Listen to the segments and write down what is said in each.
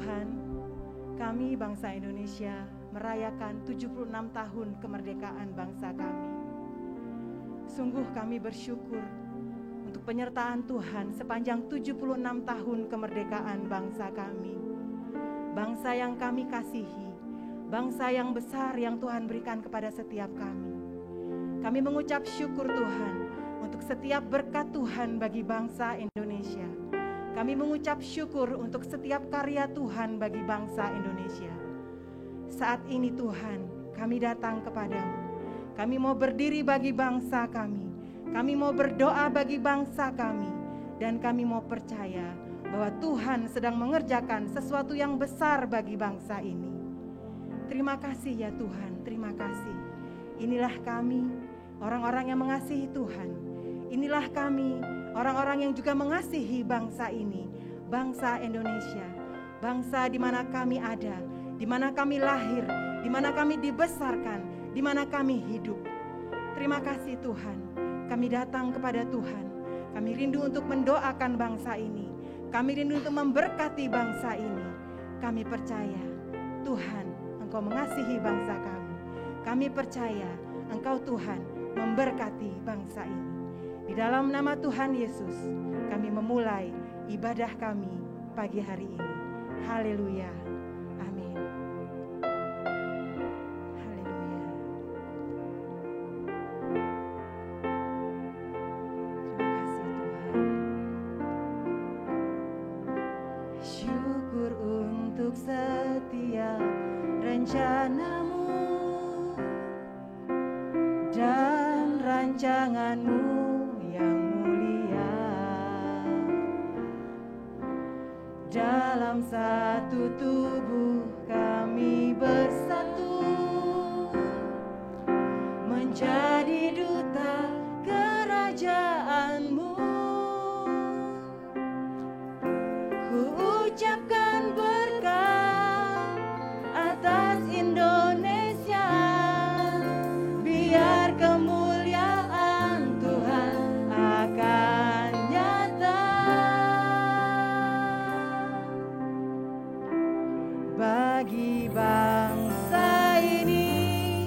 Tuhan, kami bangsa Indonesia merayakan 76 tahun kemerdekaan bangsa kami. Sungguh kami bersyukur untuk penyertaan Tuhan sepanjang 76 tahun kemerdekaan bangsa kami. Bangsa yang kami kasihi, bangsa yang besar yang Tuhan berikan kepada setiap kami. Kami mengucap syukur Tuhan untuk setiap berkat Tuhan bagi bangsa Indonesia. Kami mengucap syukur untuk setiap karya Tuhan bagi bangsa Indonesia. Saat ini Tuhan, kami datang kepadamu. Kami mau berdiri bagi bangsa kami. Kami mau berdoa bagi bangsa kami. Dan kami mau percaya bahwa Tuhan sedang mengerjakan sesuatu yang besar bagi bangsa ini. Terima kasih ya Tuhan, terima kasih. Inilah kami, orang-orang yang mengasihi Tuhan. Inilah kami, orang-orang yang juga mengasihi bangsa ini, bangsa Indonesia, bangsa di mana kami ada, di mana kami lahir, di mana kami dibesarkan, di mana kami hidup. Terima kasih Tuhan, kami datang kepada Tuhan, kami rindu untuk mendoakan bangsa ini, kami rindu untuk memberkati bangsa ini. Kami percaya Tuhan, Engkau mengasihi bangsa kami. Kami percaya Engkau Tuhan memberkati bangsa ini. Di dalam nama Tuhan Yesus, kami memulai ibadah kami pagi hari ini. Haleluya. Amin. Haleluya. Terima kasih Tuhan. Syukur untuk setiap rencanamu dan rancanganmu yang mulia. Dalam satu tubuh kami bersatu, menjadi duta kerajaan-Mu. Ku ucapkan berkat atas Indonesia, biar kemuliaan Tuhan akan nyata. Bagi bangsa ini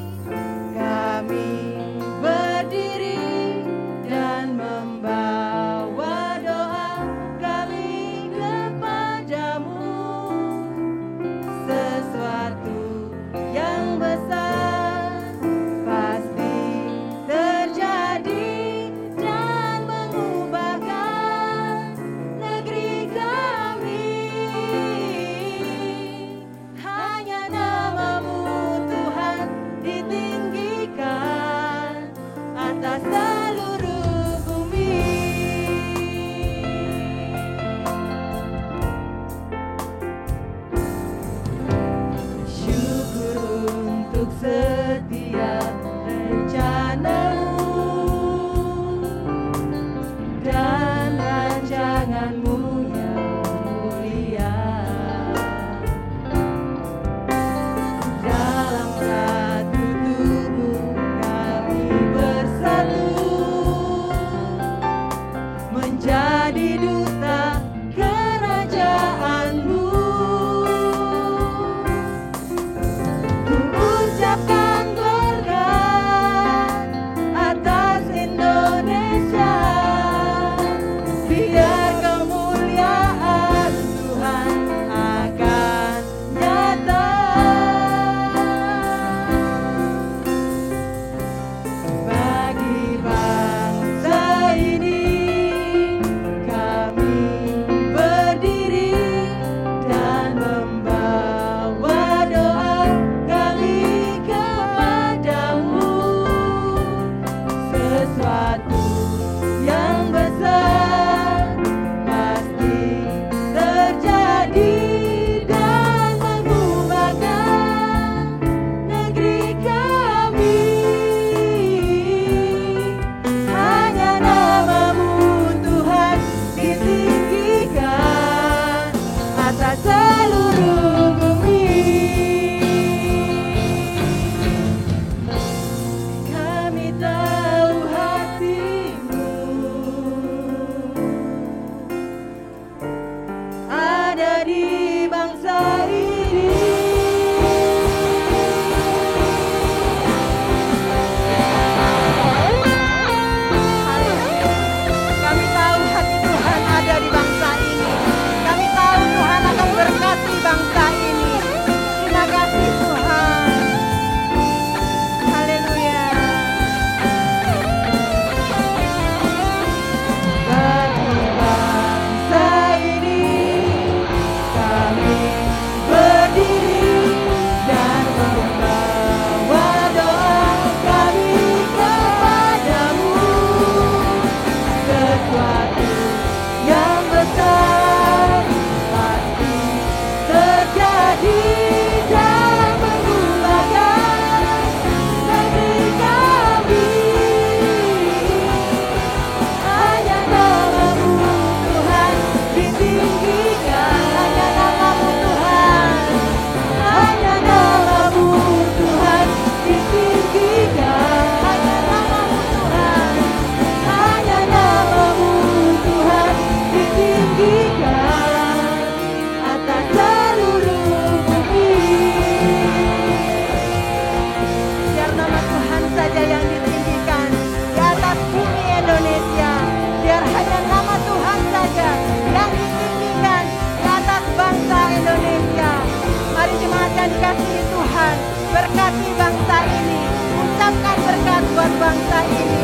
kami berdiri dan membawa doa kami kepadamu. Sesuatu yang besar pasti terjadi dan mengubahkan negeri kami. Hanya nama-Mu Tuhan ditinggikan atas seluruh bumi. Syukur untuk setiap rencana-Mu dan rancangan-Mu yang mulia. Dalam satu tubuh kami bersatu, menjadi duta kerajaan-Mu. Ku ucapkan Mari jemaat yang dikasihi Tuhan, berkati bangsa ini, ucapkan berkat buat bangsa ini.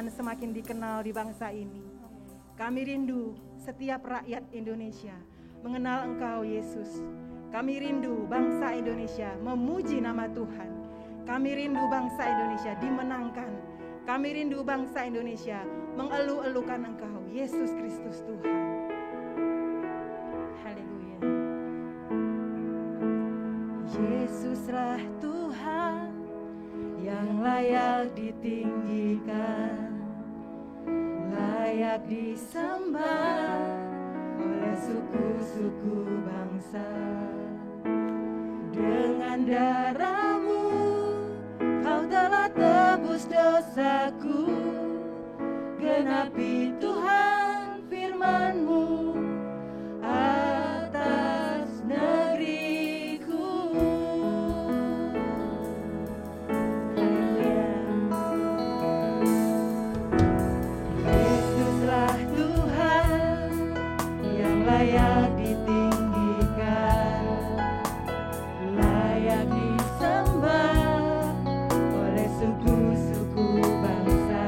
Semakin dikenal di bangsa ini. Kami rindu setiap rakyat Indonesia mengenal Engkau, Yesus. Kami rindu bangsa Indonesia memuji nama Tuhan. Kami rindu bangsa Indonesia dimenangkan. Kami rindu bangsa Indonesia mengeluh-elukan Engkau, Yesus Kristus Tuhan. Haleluya. Yesuslah Tuhan yang layak ditinggikan, layak disembah oleh suku-suku bangsa. Dengan darah-Mu Kau telah tebus dosaku, genapi Tuhan firman-Mu atas negeriku. Yesuslah Tuhan yang layak ditinggikan, layak disembah oleh suku-suku bangsa.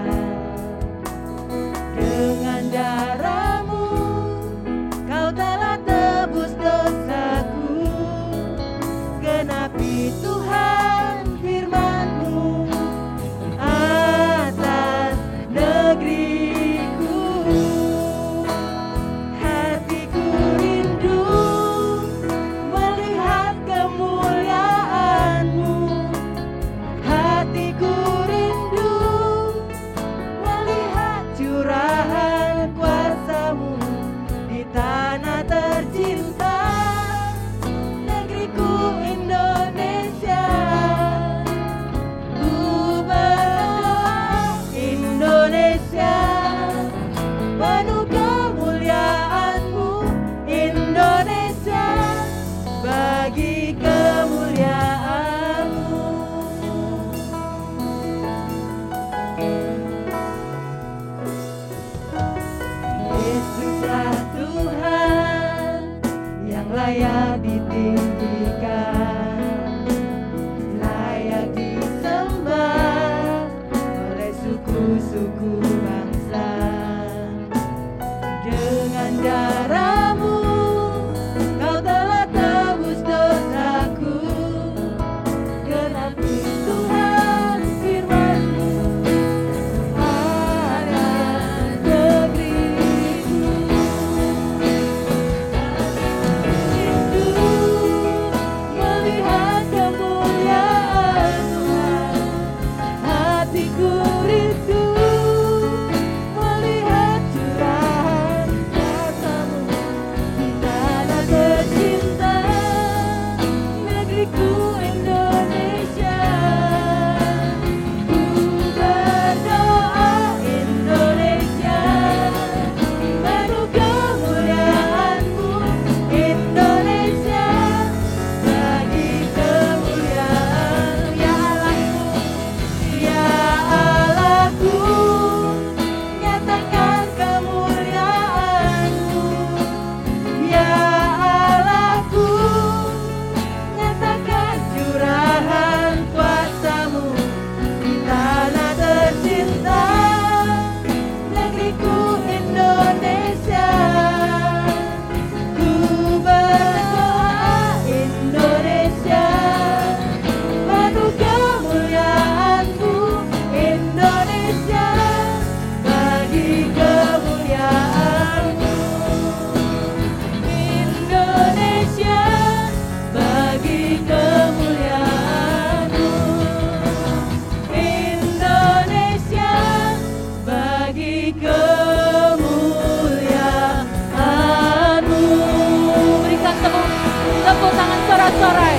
sorak-sorai.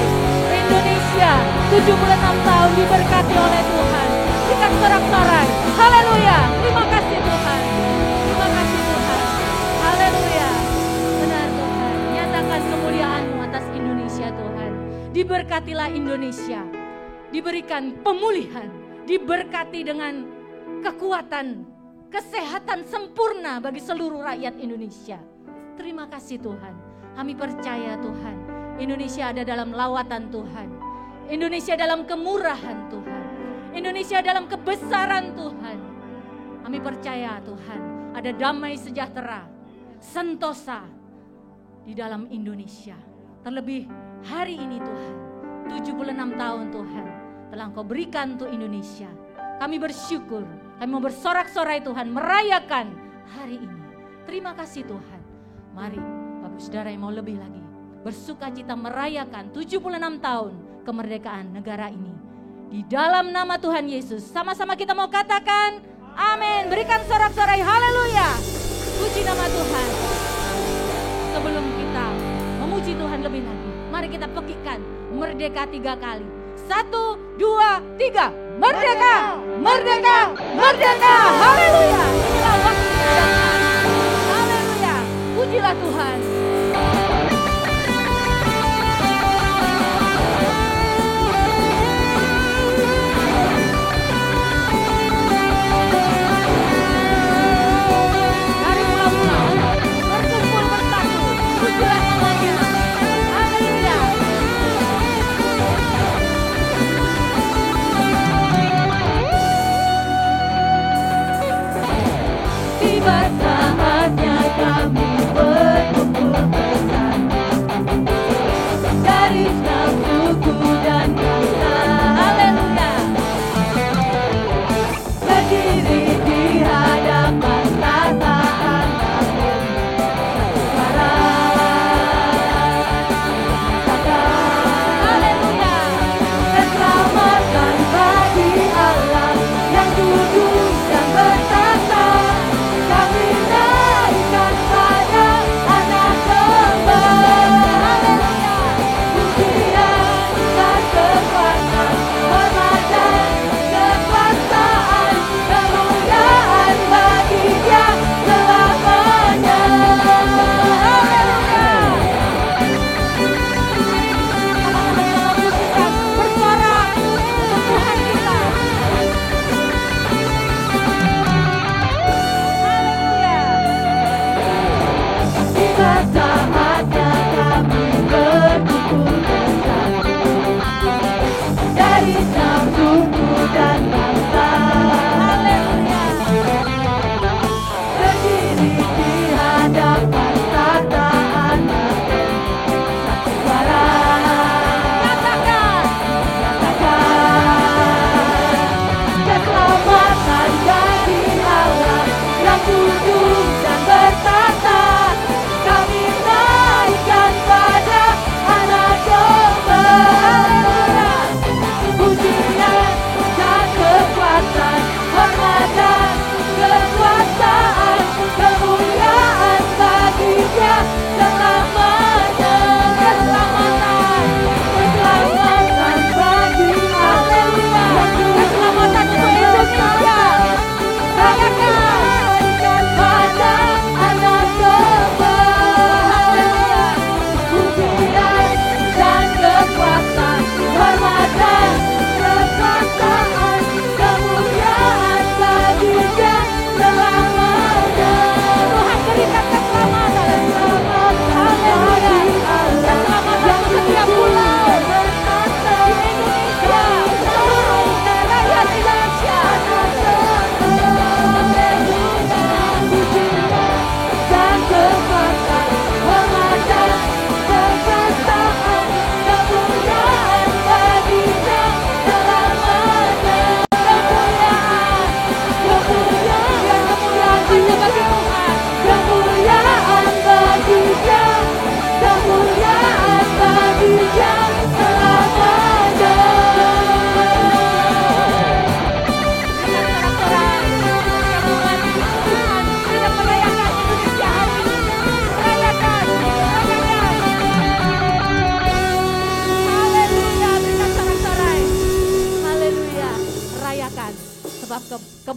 Indonesia 76 tahun diberkati oleh Tuhan. Berikan sorak-sorai. Haleluya. Terima kasih Tuhan. Terima kasih Tuhan. Haleluya. Benar Tuhan. Nyatakan kemuliaan-Mu atas Indonesia Tuhan. Diberkatilah Indonesia. Diberikan pemulihan. Diberkati dengan kekuatan, kesehatan sempurna bagi seluruh rakyat Indonesia. Terima kasih Tuhan. Kami percaya Tuhan, Indonesia ada dalam lawatan Tuhan. Indonesia dalam kemurahan Tuhan. Indonesia dalam kebesaran Tuhan. Kami percaya Tuhan, ada damai sejahtera, sentosa di dalam Indonesia. Terlebih hari ini Tuhan, 76 tahun Tuhan telah Engkau berikan untuk Indonesia. Kami bersyukur, kami mau bersorak-sorai Tuhan, merayakan hari ini. Terima kasih Tuhan. Mari Bapak Saudara yang mau lebih lagi bersuka cita merayakan 76 tahun kemerdekaan negara ini. Di dalam nama Tuhan Yesus, sama-sama kita mau katakan amin. Berikan sorak-sorai haleluya. Puji nama Tuhan. Sebelum kita memuji Tuhan lebih lagi, mari kita pekikan merdeka 3 kali. 1, 2, 3. Merdeka, merdeka, merdeka. Haleluya. Inilah waktu kedatangan. Haleluya. Pujilah Tuhan. Dari pulau-pulau berkumpul bersatu. Pujilah namanya. Haleluya. Tiba saatnya kami berkumpul bersama dari setiap suku dan bangsa. Haleluya. Berdiri di hadapan tatahan agung suara. Haleluya. Keselamatan bagi Allah yang kudus dan bertata. Kami naikkan pada anak domba. Haleluya. Puji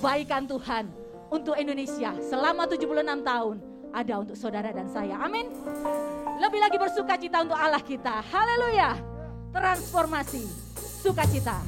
kebaikan Tuhan untuk Indonesia selama 76 tahun ada untuk saudara dan saya. Amin. Lebih lagi bersuka cita untuk Allah kita. Haleluya. Transformasi, sukacita.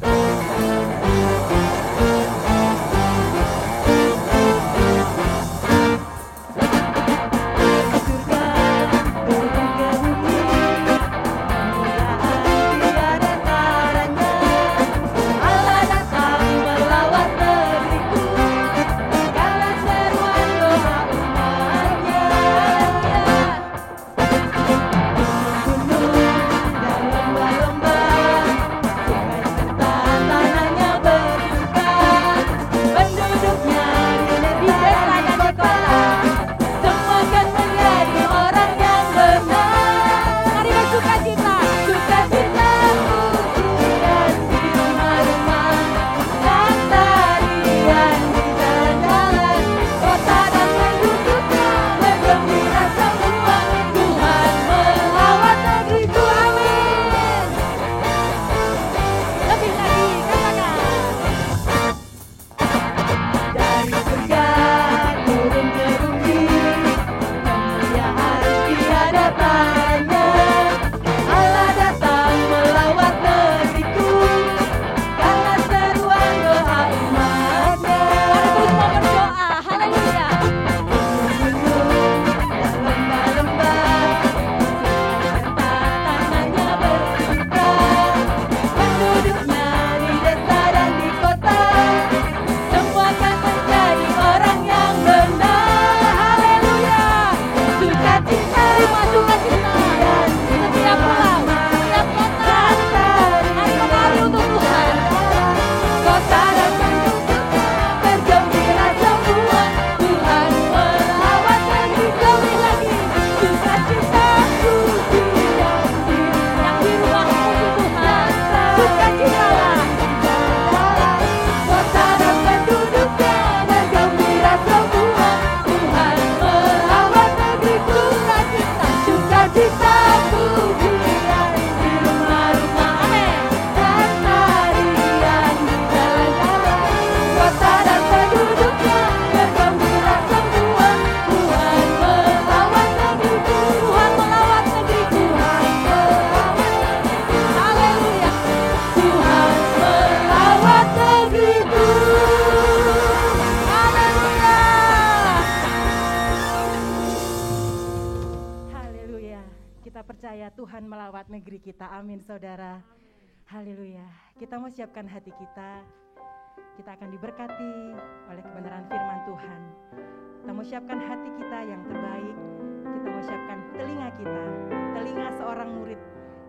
Tuhan melawat negeri kita. Amin saudara. Haleluya. Kita mau siapkan hati kita. Kita akan diberkati oleh kebenaran firman Tuhan. Kita mau siapkan hati kita yang terbaik. Kita mau siapkan telinga kita. Telinga seorang murid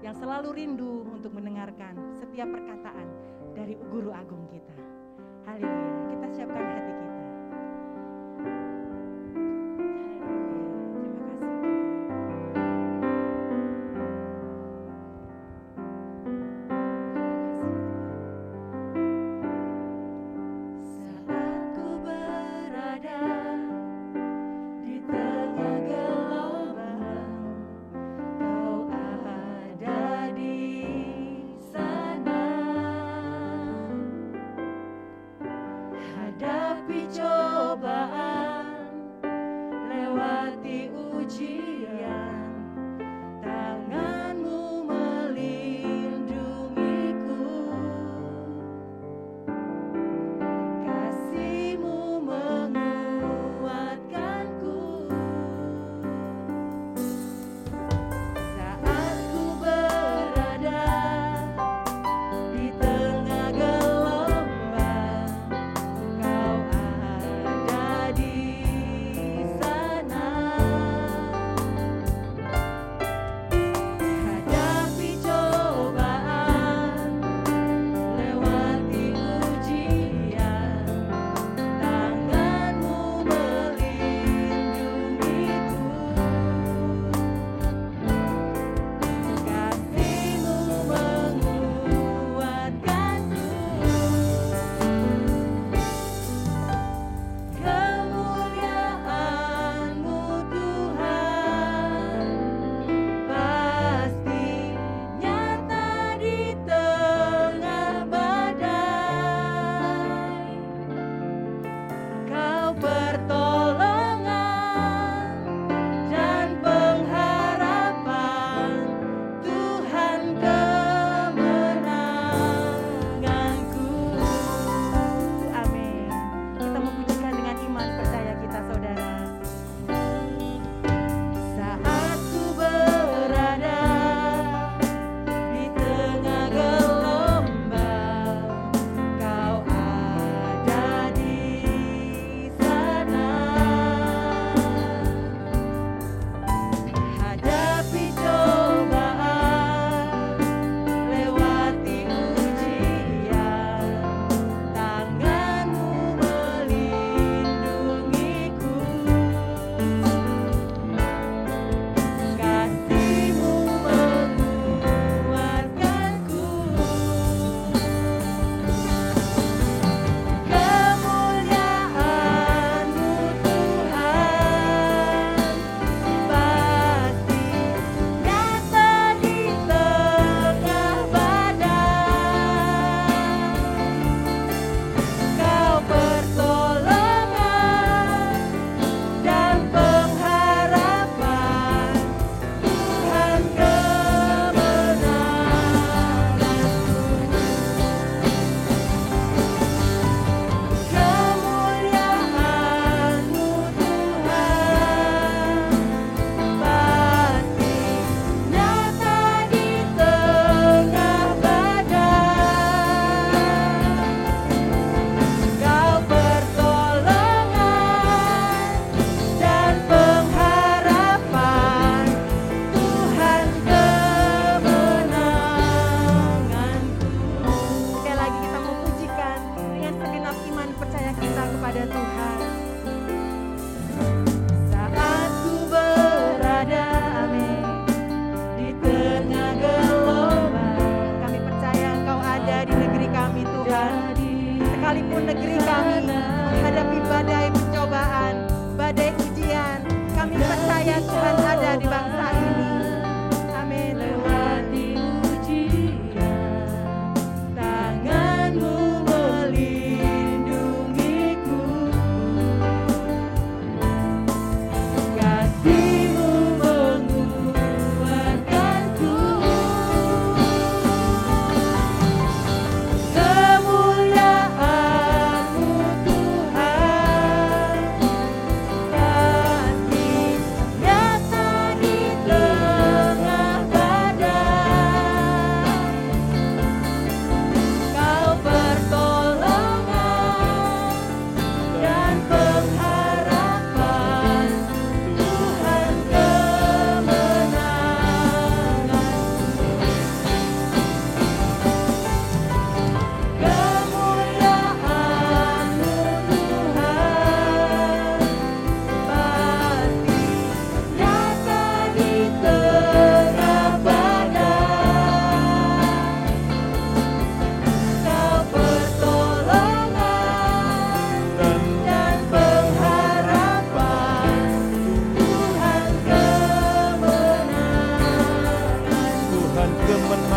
yang selalu rindu untuk mendengarkan setiap perkataan dari guru agung kita. Haleluya. Kita siapkan hati kita. Hadapi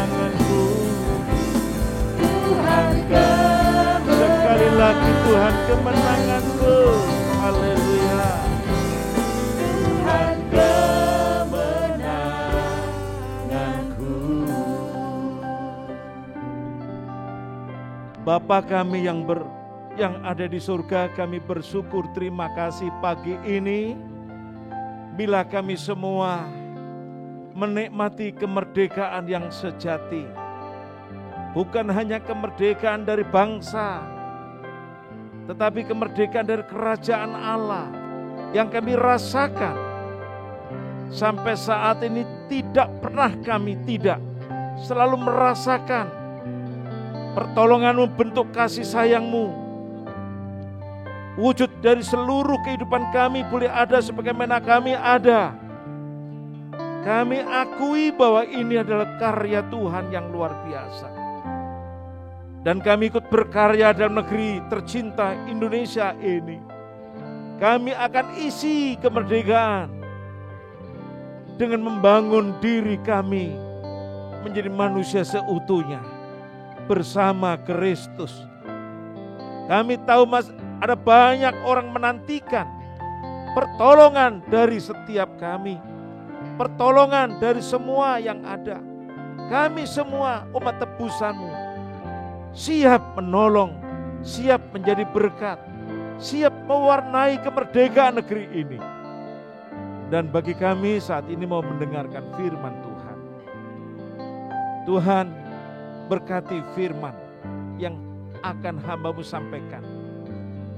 kemenanganku. Tuhan kemenanganku. Sekali lagi Tuhan kemenanganku. Haleluya. Tuhan kemenanganku. Bapa kami yang ada di surga, kami bersyukur, terima kasih pagi ini bila kami semua menikmati kemerdekaan yang sejati. Bukan hanya kemerdekaan dari bangsa, tetapi kemerdekaan dari kerajaan Allah yang kami rasakan. Sampai saat ini tidak pernah kami selalu merasakan pertolongan-Mu, bentuk kasih sayang-Mu. Wujud dari seluruh kehidupan kami boleh ada sebagaimana kami ada. Kami akui bahwa ini adalah karya Tuhan yang luar biasa. Dan kami ikut berkarya dalam negeri tercinta Indonesia ini. Kami akan isi kemerdekaan dengan membangun diri kami menjadi manusia seutuhnya bersama Kristus. Kami tahu ada banyak orang menantikan pertolongan dari setiap kami. Pertolongan dari semua yang ada. Kami semua umat tebusan-Mu siap menolong, siap menjadi berkat, siap mewarnai kemerdekaan negeri ini. Dan bagi kami saat ini mau mendengarkan firman Tuhan. Tuhan berkati firman yang akan hamba-Mu sampaikan,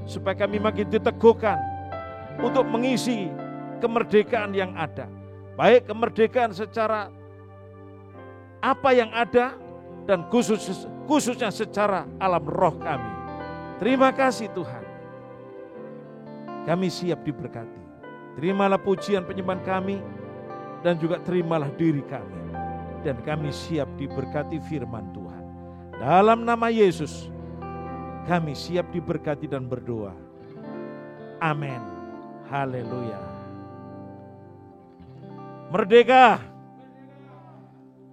supaya kami makin diteguhkan untuk mengisi kemerdekaan yang ada. Baik kemerdekaan secara apa yang ada dan khususnya secara alam roh kami. Terima kasih Tuhan. Kami siap diberkati. Terimalah pujian penyembahan kami dan juga terimalah diri kami. Dan kami siap diberkati firman Tuhan. Dalam nama Yesus kami siap diberkati dan berdoa. Amin. Haleluya. Merdeka.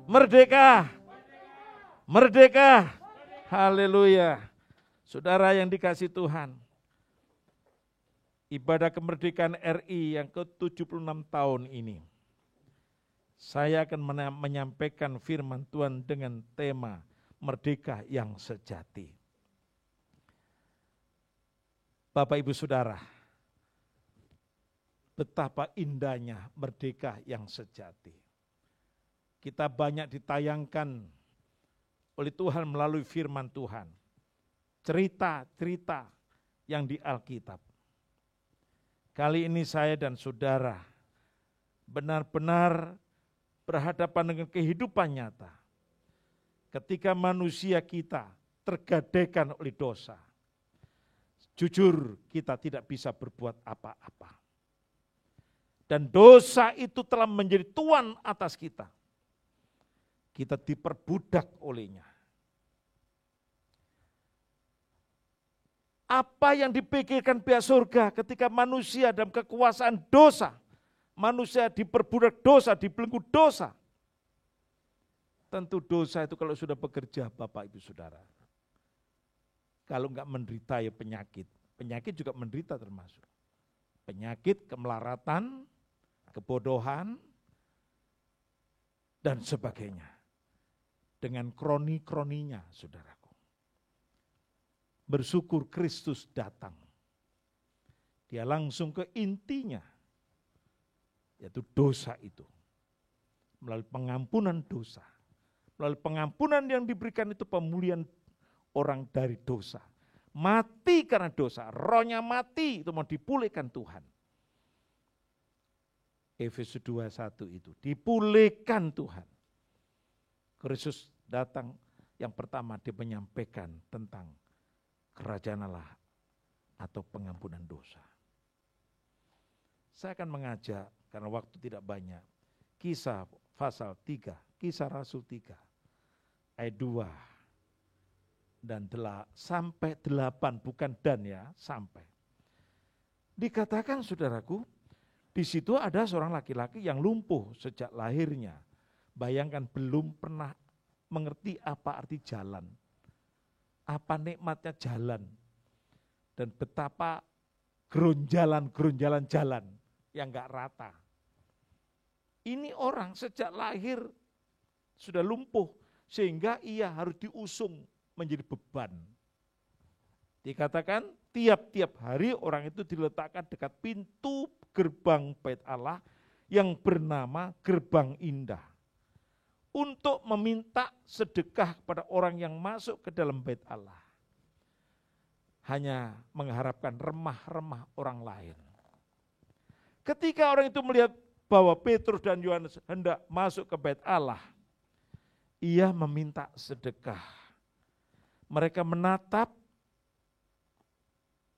Merdeka. Merdeka. Haleluya. Saudara yang dikasihi Tuhan, ibadah kemerdekaan RI yang ke-76 tahun ini, saya akan menyampaikan firman Tuhan dengan tema Merdeka yang Sejati. Bapak Ibu Saudara, betapa indahnya merdeka yang sejati. Kita banyak ditayangkan oleh Tuhan melalui firman Tuhan. Cerita-cerita yang di Alkitab. Kali ini saya dan saudara benar-benar berhadapan dengan kehidupan nyata. Ketika manusia kita tergadaikan oleh dosa. Jujur, kita tidak bisa berbuat apa-apa. Dan dosa itu telah menjadi tuan atas kita. Kita diperbudak olehnya. Apa yang dipikirkan pihak surga ketika manusia dalam kekuasaan dosa, manusia diperbudak dosa, dibelenggu dosa. Tentu dosa itu kalau sudah bekerja, Bapak Ibu Saudara. Kalau enggak menderita ya penyakit. Penyakit juga menderita termasuk. Penyakit, kemelaratan, kebodohan, dan sebagainya. Dengan kroni-kroninya, saudaraku. Bersyukur Kristus datang. Dia langsung ke intinya, yaitu dosa itu. Melalui pengampunan dosa. Melalui pengampunan yang diberikan itu pemulihan orang dari dosa. Mati karena dosa, rohnya mati, itu mau dipulihkan Tuhan. Efesus 2:1 itu, dipulihkan Tuhan. Kristus datang, yang pertama dia menyampaikan tentang kerajaan Allah atau pengampunan dosa. Saya akan mengajak, karena waktu tidak banyak, Kisah pasal 3, Kisah Rasul 3, ayat 2 dan sampai 8, bukan dan ya, sampai. Dikatakan saudaraku, di situ ada seorang laki-laki yang lumpuh sejak lahirnya. Bayangkan belum pernah mengerti apa arti jalan, apa nikmatnya jalan, dan betapa geronjalan jalan yang gak rata. Ini orang sejak lahir sudah lumpuh, sehingga ia harus diusung menjadi beban. Dikatakan tiap-tiap hari orang itu diletakkan dekat pintu gerbang Bait Allah yang bernama Gerbang Indah, untuk meminta sedekah kepada orang yang masuk ke dalam Bait Allah. Hanya mengharapkan remah-remah orang lain. Ketika orang itu melihat bahwa Petrus dan Yohanes hendak masuk ke Bait Allah, ia meminta sedekah. Mereka menatap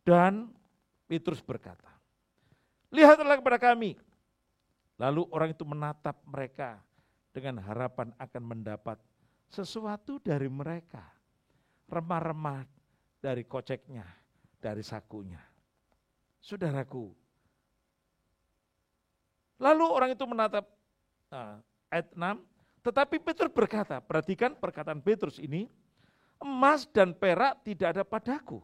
dan Petrus berkata, "Lihatlah kepada kami." Lalu orang itu menatap mereka dengan harapan akan mendapat sesuatu dari mereka, remah-remah dari koceknya, dari sakunya. Saudaraku, lalu orang itu menatap, ayat 6, tetapi Petrus berkata, perhatikan perkataan Petrus ini, "Emas dan perak tidak ada padaku,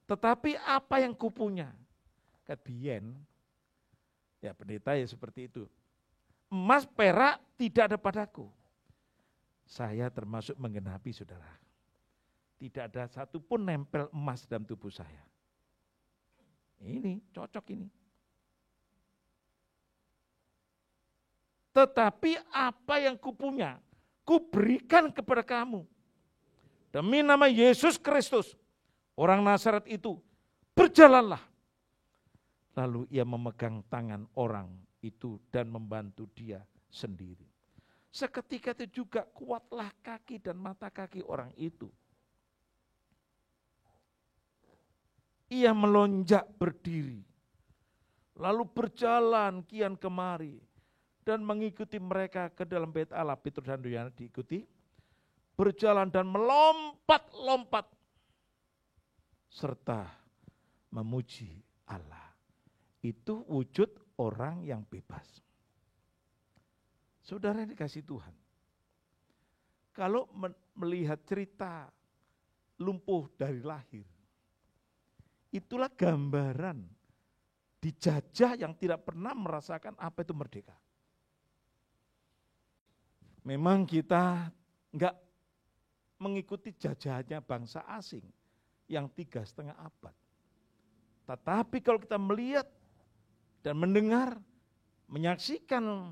tetapi apa yang kupunya." Kadien, ya pendeta ya seperti itu. Emas perak tidak ada padaku. Saya termasuk menggenapi, saudara. Tidak ada satupun nempel emas dalam tubuh saya. Ini cocok ini. Tetapi apa yang kupunya, kuberikan kepada kamu. Demi nama Yesus Kristus, orang Nazaret itu, berjalanlah. Lalu ia memegang tangan orang itu dan membantu dia sendiri. Seketika itu juga kuatlah kaki dan mata kaki orang itu. Ia melonjak berdiri, lalu berjalan kian kemari dan mengikuti mereka ke dalam Bait Allah. Petrus dan Yohanes diikuti, berjalan dan melompat-lompat serta memuji Allah. Itu wujud orang yang bebas. Saudara yang dikasihi Tuhan, kalau melihat cerita lumpuh dari lahir, itulah gambaran dijajah yang tidak pernah merasakan apa itu merdeka. Memang kita enggak mengikuti jajahannya bangsa asing yang 3,5 abad. Tetapi kalau kita melihat dan mendengar, menyaksikan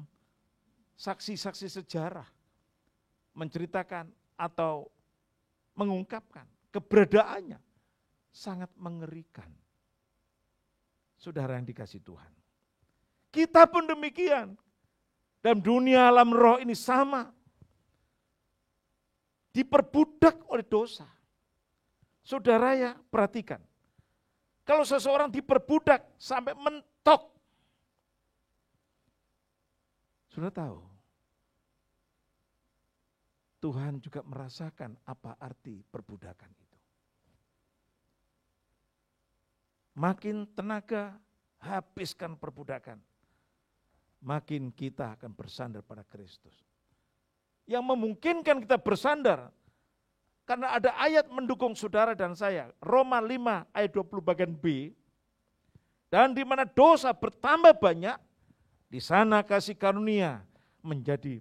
saksi-saksi sejarah, menceritakan atau mengungkapkan keberadaannya, sangat mengerikan. Saudara yang dikasihi Tuhan, kita pun demikian. Dalam dunia alam roh ini sama, diperbudak oleh dosa. Saudara ya, perhatikan. Kalau seseorang diperbudak sampai mentok, sudah tahu, Tuhan juga merasakan apa arti perbudakan itu. Makin tenaga, habiskan perbudakan, makin kita akan bersandar pada Kristus. Yang memungkinkan kita bersandar, karena ada ayat mendukung saudara dan saya, Roma 5 ayat 20 bagian B, dan di mana dosa bertambah banyak, di sana kasih karunia menjadi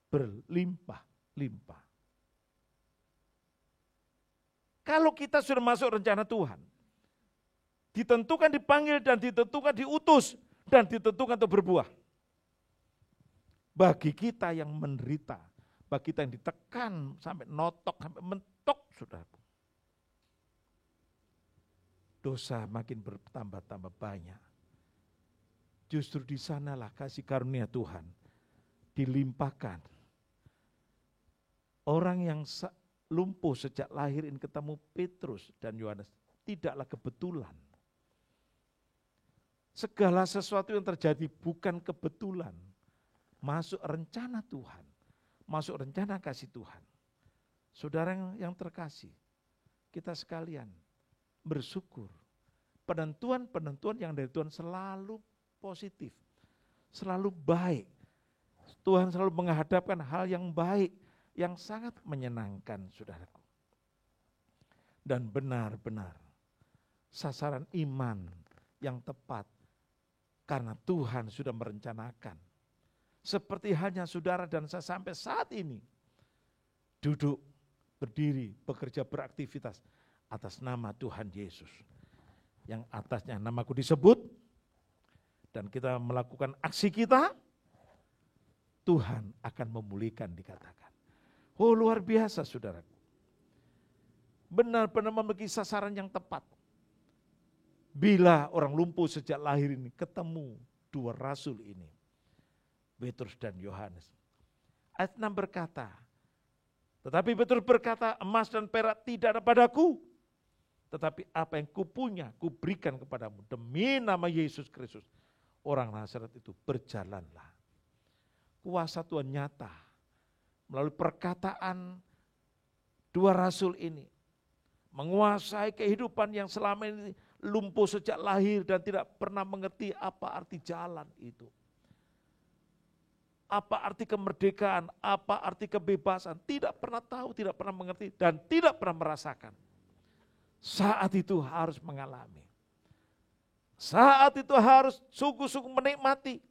berlimpah-limpah. Kalau kita sudah masuk rencana Tuhan, ditentukan dipanggil dan ditentukan diutus dan ditentukan untuk berbuah. Bagi kita yang menderita, bagi kita yang ditekan sampai notok, sampai mentok, saudara, dosa makin bertambah-tambah banyak. Justru di sanalah kasih karunia Tuhan dilimpahkan. Orang yang lumpuh sejak lahir ini ketemu Petrus dan Yohanes tidaklah kebetulan. Segala sesuatu yang terjadi bukan kebetulan. Masuk rencana Tuhan, masuk rencana kasih Tuhan. Saudara yang terkasih, kita sekalian bersyukur. Penentuan-penentuan yang dari Tuhan selalu positif, selalu baik. Tuhan selalu menghadapkan hal yang baik yang sangat menyenangkan, saudaraku. Dan benar-benar sasaran iman yang tepat karena Tuhan sudah merencanakan. Seperti halnya saudara dan saya sampai saat ini duduk, berdiri, bekerja, beraktivitas atas nama Tuhan Yesus. Yang atasnya namaku disebut dan kita melakukan aksi kita, Tuhan akan memulihkan dikatakan. Oh luar biasa saudaraku. Benar-benar memiliki sasaran yang tepat. Bila orang lumpuh sejak lahir ini ketemu dua rasul ini, Petrus dan Yohanes. Ayat 6 berkata, tetapi Petrus berkata, emas dan perak tidak ada padaku, tetapi apa yang kupunya kuberikan kepadamu. Demi nama Yesus Kristus, orang Nazaret itu berjalanlah. Kuasa Tuhan nyata melalui perkataan dua rasul ini. Menguasai kehidupan yang selama ini lumpuh sejak lahir dan tidak pernah mengerti apa arti jalan itu. Apa arti kemerdekaan, apa arti kebebasan. Tidak pernah tahu, tidak pernah mengerti dan tidak pernah merasakan. Saat itu harus mengalami. Saat itu harus sungguh-sungguh menikmati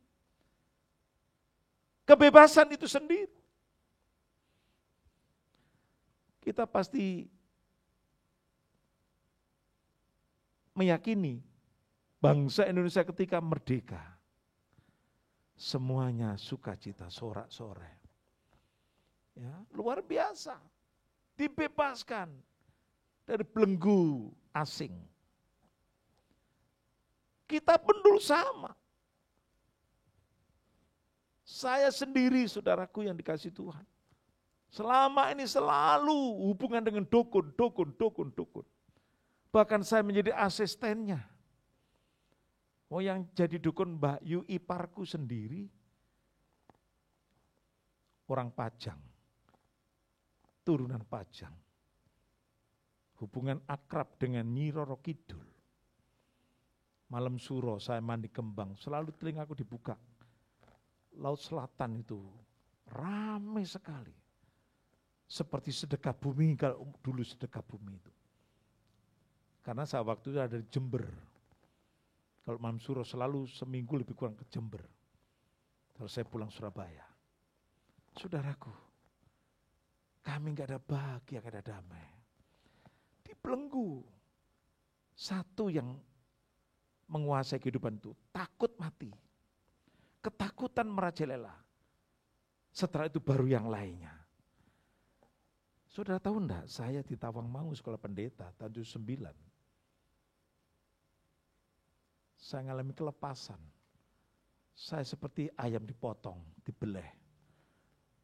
kebebasan itu sendiri. Kita pasti meyakini bangsa Indonesia ketika merdeka, semuanya sukacita, sorak-sorai. Ya, luar biasa, dibebaskan dari belenggu asing. Kita pun dulu sama. Saya sendiri saudaraku yang dikasih Tuhan. Selama ini selalu hubungan dengan dukun. Bahkan saya menjadi asistennya. Oh yang jadi dukun Mbak Yu iparku sendiri. Orang Pajang. Turunan Pajang. Hubungan akrab dengan Nyi Roro Kidul. Malam suro saya mandi kembang, selalu telingaku dibuka. Laut Selatan itu ramai sekali. Seperti sedekah bumi, kalau dulu sedekah bumi itu. Karena saya waktu itu ada di Jember. Kalau malam suro selalu seminggu lebih kurang ke Jember. Kalau saya pulang Surabaya. Saudaraku, kami gak ada bahagia, gak ada damai. Dibelenggu. Satu yang menguasai kehidupan itu, takut mati. Ketakutan merajalela. Setelah itu baru yang lainnya. Saudara tahu enggak, saya di Tawangmangu sekolah pendeta tahun 79. Saya mengalami kelepasan. Saya seperti ayam dipotong, dibeleh,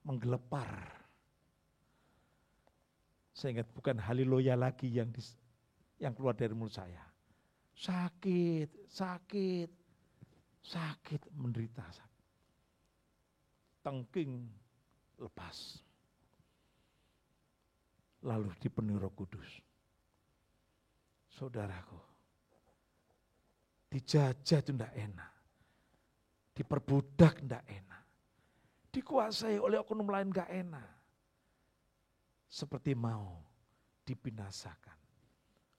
menggelepar. Saya ingat bukan haleluya lagi yang keluar dari mulut saya. Sakit, menderita. Tengking lepas. Lalu dipenuhi Roh Kudus. Saudaraku, dijajah itu tidak enak. Diperbudak tidak enak. Dikuasai oleh oknum lain tidak enak. Seperti mau dibinasakan.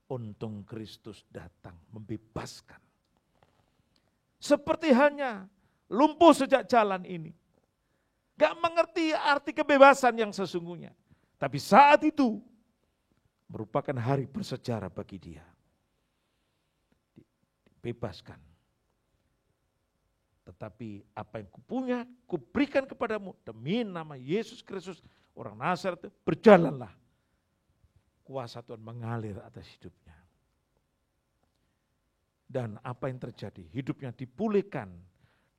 Untung Kristus datang membebaskan. Seperti hanya lumpuh sejak jalan ini. Gak mengerti arti kebebasan yang sesungguhnya. Tapi saat itu merupakan hari bersejarah bagi dia. Dibebaskan. Tetapi apa yang kupunya, kuberikan kepadamu. Demi nama Yesus Kristus, orang Nazaret, berjalanlah. Kuasa Tuhan mengalir atas hidupnya. Dan apa yang terjadi? Hidupnya dipulihkan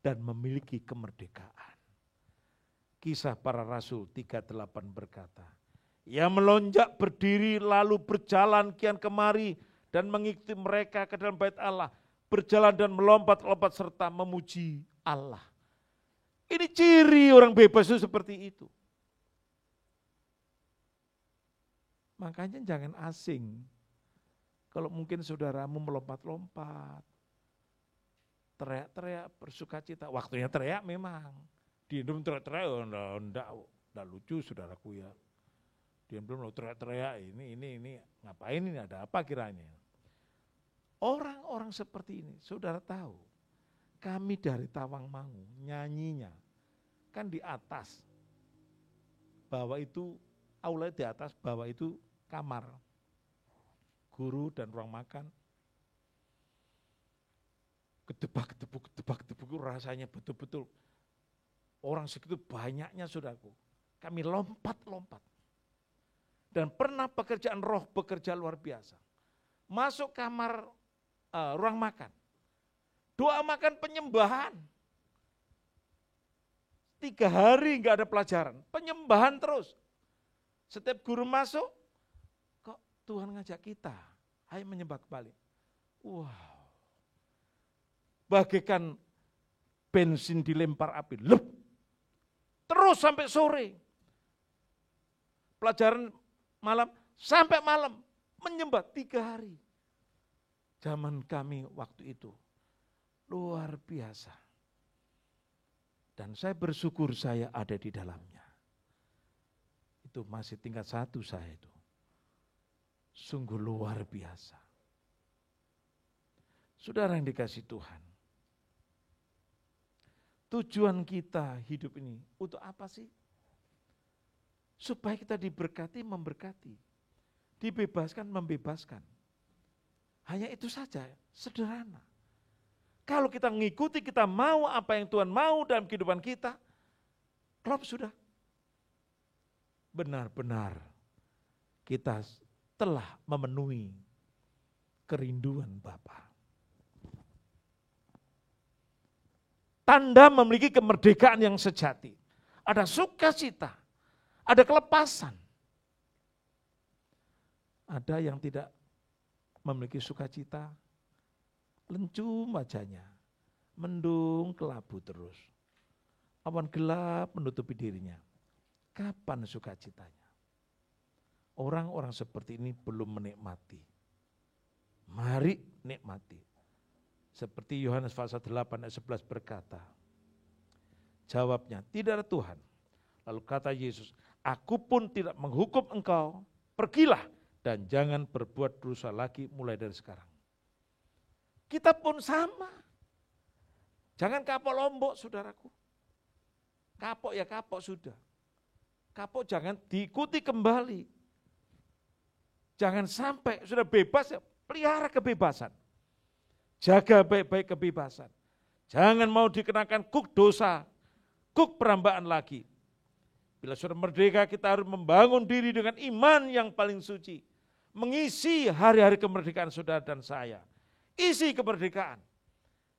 dan memiliki kemerdekaan. Kisah para Rasul 38 berkata, ia melonjak berdiri lalu berjalan kian kemari dan mengikuti mereka ke dalam bait Allah. Berjalan dan melompat-lompat serta memuji Allah. Ini ciri orang bebas itu seperti itu. Makanya jangan asing. Kalau mungkin saudaramu melompat-lompat, teriak-teriak, bersukacita. Waktunya teriak memang. Di Indom teriak-teriak, enggak. Nggak lucu saudaraku ya. Dia belum teriak-teriak, ini ngapain ini, ada apa kiranya. Orang-orang seperti ini, saudara tahu, kami dari Tawangmangu nyanyinya kan di atas, bawah itu aula di atas, bawah itu kamar, guru dan ruang makan. Gedebak-gedebuk rasanya betul-betul orang segitu banyaknya saudaraku. Kami lompat-lompat. Dan pernah pekerjaan roh bekerja luar biasa. Masuk kamar ruang makan. Doa makan penyembahan. 3 hari enggak ada pelajaran. Penyembahan terus. Setiap guru masuk, kok Tuhan ngajak kita, ayo menyembah kembali. Wow. Bagaikan bensin dilempar api. Lep. Terus sampai sore. Pelajaran malam, sampai malam. Menyembah 3 hari. Zaman kami waktu itu. Luar biasa. Dan saya bersyukur saya ada di dalamnya. Itu masih tingkat 1 saya itu. Sungguh luar biasa. Saudara yang dikasih Tuhan. Tujuan kita hidup ini untuk apa sih? Supaya kita diberkati, memberkati. Dibebaskan, membebaskan. Hanya itu saja, sederhana. Kalau kita mengikuti, kita mau apa yang Tuhan mau dalam kehidupan kita, klop sudah. Benar-benar kita telah memenuhi kerinduan Bapa. Tanda memiliki kemerdekaan yang sejati. Ada sukacita, ada kelepasan. Ada yang tidak memiliki sukacita, lencum wajahnya, mendung kelabu terus. Awan gelap menutupi dirinya. Kapan sukacitanya? Orang-orang seperti ini belum menikmati. Mari nikmati. Seperti Yohanes pasal 8 ayat 11 berkata. Jawabnya, tidak ada Tuhan. Lalu kata Yesus, aku pun tidak menghukum engkau, pergilah dan jangan berbuat dosa lagi mulai dari sekarang. Kita pun sama. Jangan kapok lombok saudaraku. Kapok ya kapok sudah. Kapok jangan diikuti kembali. Jangan sampai sudah bebas ya, pelihara kebebasan. Jaga baik-baik kebebasan. Jangan mau dikenakan kuk dosa, kuk perambaan lagi. Bila sudah merdeka kita harus membangun diri dengan iman yang paling suci. Mengisi hari-hari kemerdekaan saudara dan saya. Isi kemerdekaan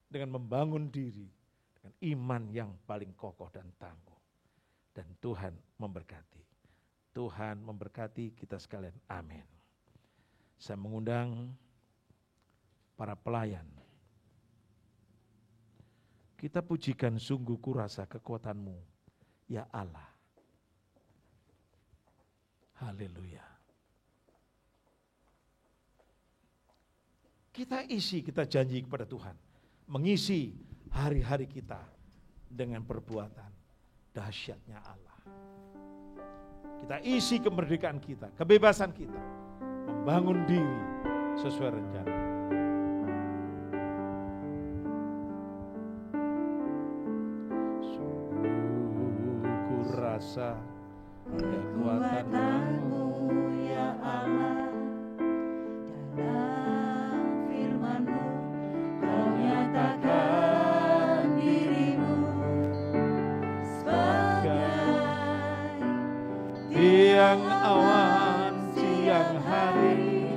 dengan membangun diri dengan iman yang paling kokoh dan tangguh. Dan Tuhan memberkati. Tuhan memberkati kita sekalian. Amin. Saya mengundang para pelayan. Kita pujikan sungguh kurasa kekuatan-Mu, ya Allah. Haleluya. Kita isi, kita janji kepada Tuhan. Mengisi hari-hari kita dengan perbuatan dahsyatnya Allah. Kita isi kemerdekaan kita, kebebasan kita. Membangun diri sesuai rencana. Rasa kekuatan-Mu ya Allah, dalam firman-Mu Kau nyatakan diri-Mu sebagai tiang awan siang hari,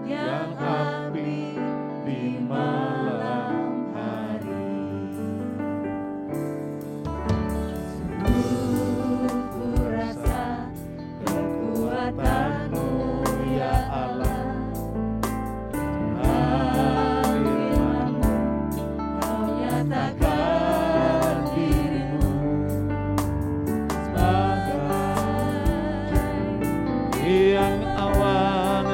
tiang api di malam hari. kekuatan-Mu ya Allah, firman-Mu Kau nyatakan diri-Mu sebagai Tiang awan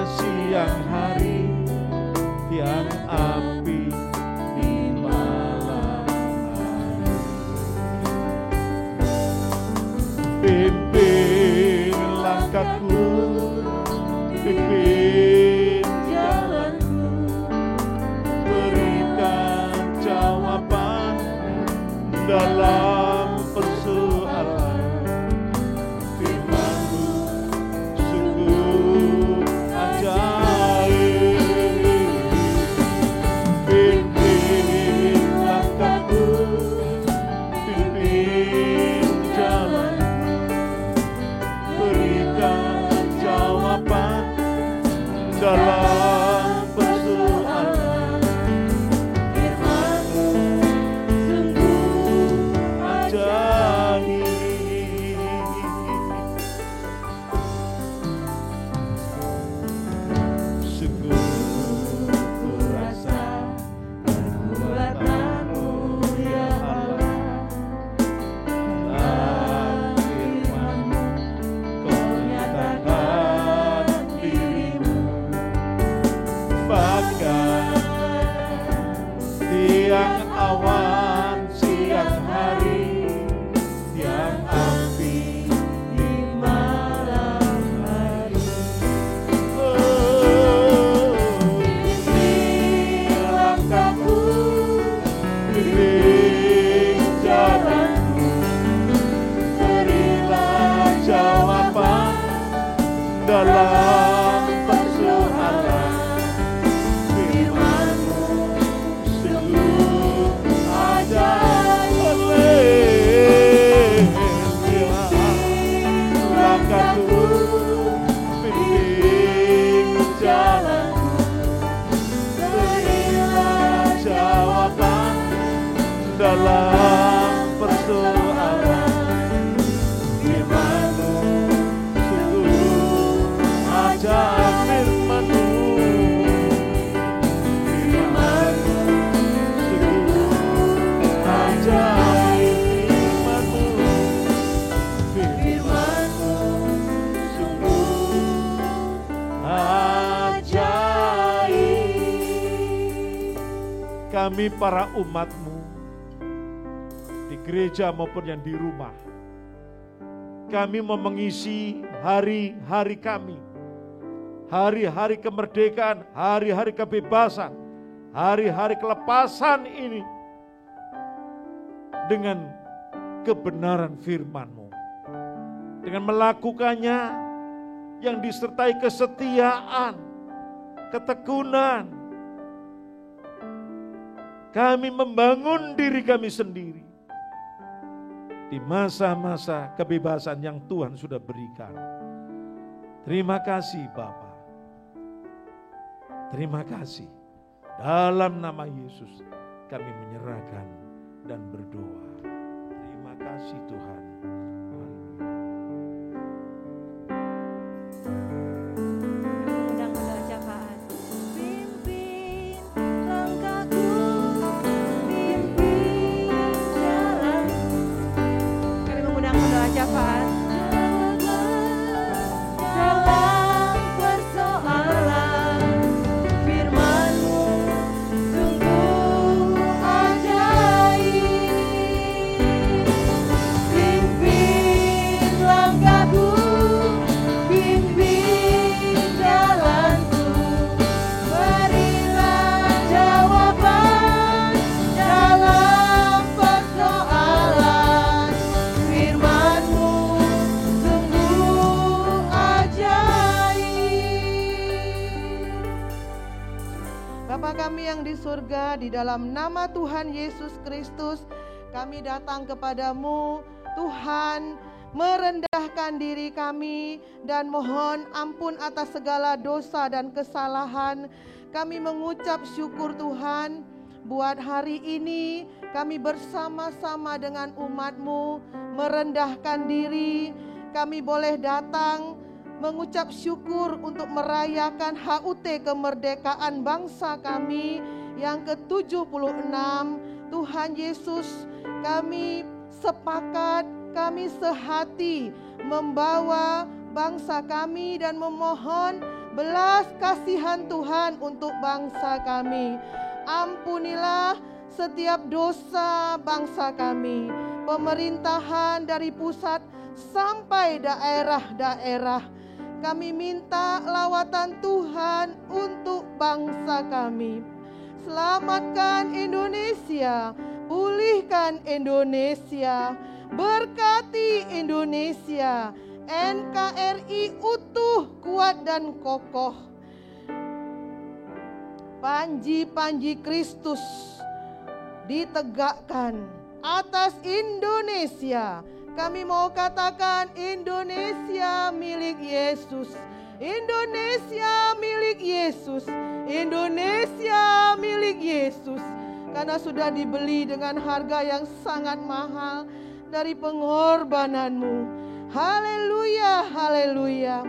dalam persoalan. Firman-Mu sungguh Ajaib. Sungguh ku rasa kekuatan-Mu ya Allah. dalam firman-Mu Kau nyatakan diri-Mu. Bahkan tiang awan siang hari, tiang api di malam hari. Oh, Pimpin langkahku, bimbing jalanku, berilah jawaban dalam persoalan. Firman-Mu sungguh ajaib. Langkahku, bimbing jalanku, berilah jawaban dalam persoalan. Firman-Mu sungguh ajaib. Firman-Mu, Firman-Mu sungguh ajaib. Firman-Mu, Firman-Mu sungguh ajaib. Kami para umat-Mu di gereja maupun yang di rumah, kami mau mengisi hari-hari kami, hari-hari kemerdekaan, hari-hari kebebasan, hari-hari kelepasan ini dengan kebenaran firman-Mu, dengan melakukannya yang disertai kesetiaan, ketekunan. Kami membangun diri kami sendiri di masa-masa kebebasan yang Tuhan sudah berikan. Terima kasih Bapa. Terima kasih. Dalam nama Yesus kami menyerahkan dan berdoa. Terima kasih Tuhan. Mengundang saudara jemaat. Pimpin langkahku, pimpin jalanku. Kami mengundang saudara jemaat. Dalam persoalan, firman-Mu sungguh ajaib. Pimpin langkahku, pimpin jalanku, berilah jawaban dalam persoalan. Firman-Mu sungguh ajaib. Bapa kami yang di surga, di dalam nama Tuhan Yesus Kristus, kami datang kepadamu, Tuhan, merendahkan diri kami dan mohon ampun atas segala dosa dan kesalahan. Kami mengucap syukur Tuhan, buat hari ini kami bersama-sama dengan umat-Mu merendahkan diri. Kami boleh datang mengucap syukur untuk merayakan HUT kemerdekaan bangsa kami yang ke-76. Tuhan Yesus, kami sepakat, kami sehati membawa bangsa kami dan memohon belas kasihan Tuhan untuk bangsa kami. Ampunilah setiap dosa bangsa kami, pemerintahan dari pusat sampai daerah-daerah. Kami minta lawatan Tuhan untuk bangsa kami. Selamatkan Indonesia, pulihkan Indonesia, berkati Indonesia, NKRI utuh, kuat dan kokoh. Panji-panji Kristus ditegakkan atas Indonesia. Kami mau katakan Indonesia milik Yesus. Indonesia milik Yesus. Indonesia milik Yesus. Karena sudah dibeli dengan harga yang sangat mahal dari pengorbananmu. Haleluya, haleluya.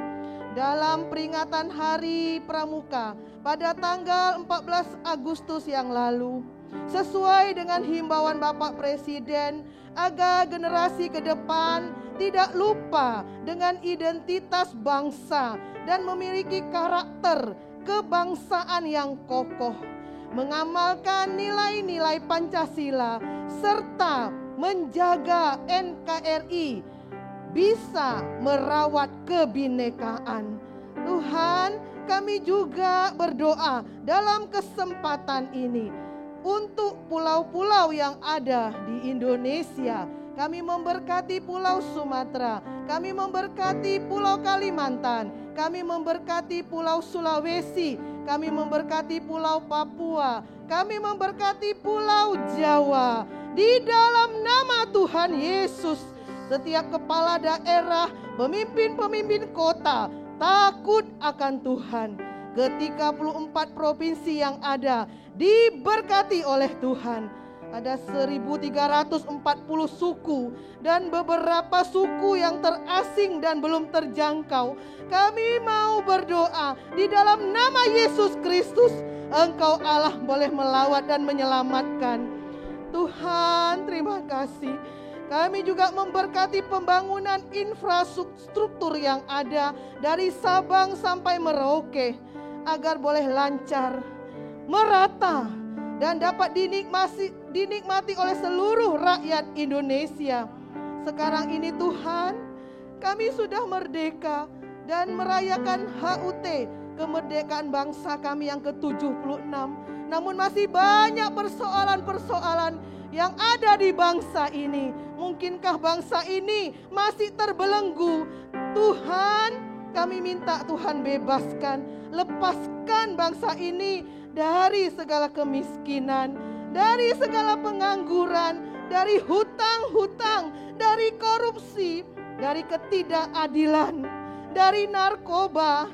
Dalam peringatan Hari Pramuka pada tanggal 14 Agustus yang lalu, sesuai dengan himbauan Bapak Presiden agar generasi ke depan tidak lupa dengan identitas bangsa dan memiliki karakter kebangsaan yang kokoh, mengamalkan nilai-nilai Pancasila serta menjaga NKRI bisa merawat kebinekaan. Tuhan, kami juga berdoa dalam kesempatan ini untuk pulau-pulau yang ada di Indonesia. Kami memberkati Pulau Sumatera, kami memberkati Pulau Kalimantan, kami memberkati Pulau Sulawesi, kami memberkati Pulau Papua, kami memberkati Pulau Jawa. Di dalam nama Tuhan Yesus, setiap kepala daerah, pemimpin-pemimpin kota takut akan Tuhan. Ke-34 provinsi yang ada diberkati oleh Tuhan. Ada 1.340 suku dan beberapa suku yang terasing dan belum terjangkau. Kami mau berdoa di dalam nama Yesus Kristus. Engkau Allah boleh melawat dan menyelamatkan. Tuhan, terima kasih. Kami juga memberkati pembangunan infrastruktur yang ada dari Sabang sampai Merauke agar boleh lancar, merata, dan dapat dinikmati oleh seluruh rakyat Indonesia. Sekarang ini Tuhan, kami sudah merdeka dan merayakan HUT, kemerdekaan bangsa kami yang ke-76. Namun masih banyak persoalan-persoalan yang ada di bangsa ini. Mungkinkah bangsa ini masih terbelenggu? Tuhan, kami minta Tuhan bebaskan, lepaskan bangsa ini dari segala kemiskinan, dari segala pengangguran, dari hutang-hutang, dari korupsi, dari ketidakadilan, dari narkoba,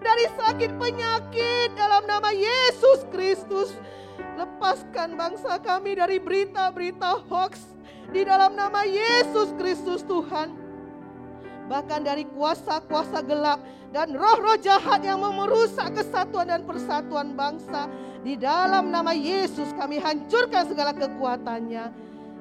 dari sakit penyakit dalam nama Yesus Kristus. Lepaskan bangsa kami dari berita-berita hoax di dalam nama Yesus Kristus Tuhan. Bahkan dari kuasa-kuasa gelap dan roh-roh jahat yang mau merusak kesatuan dan persatuan bangsa. Di dalam nama Yesus kami hancurkan segala kekuatannya.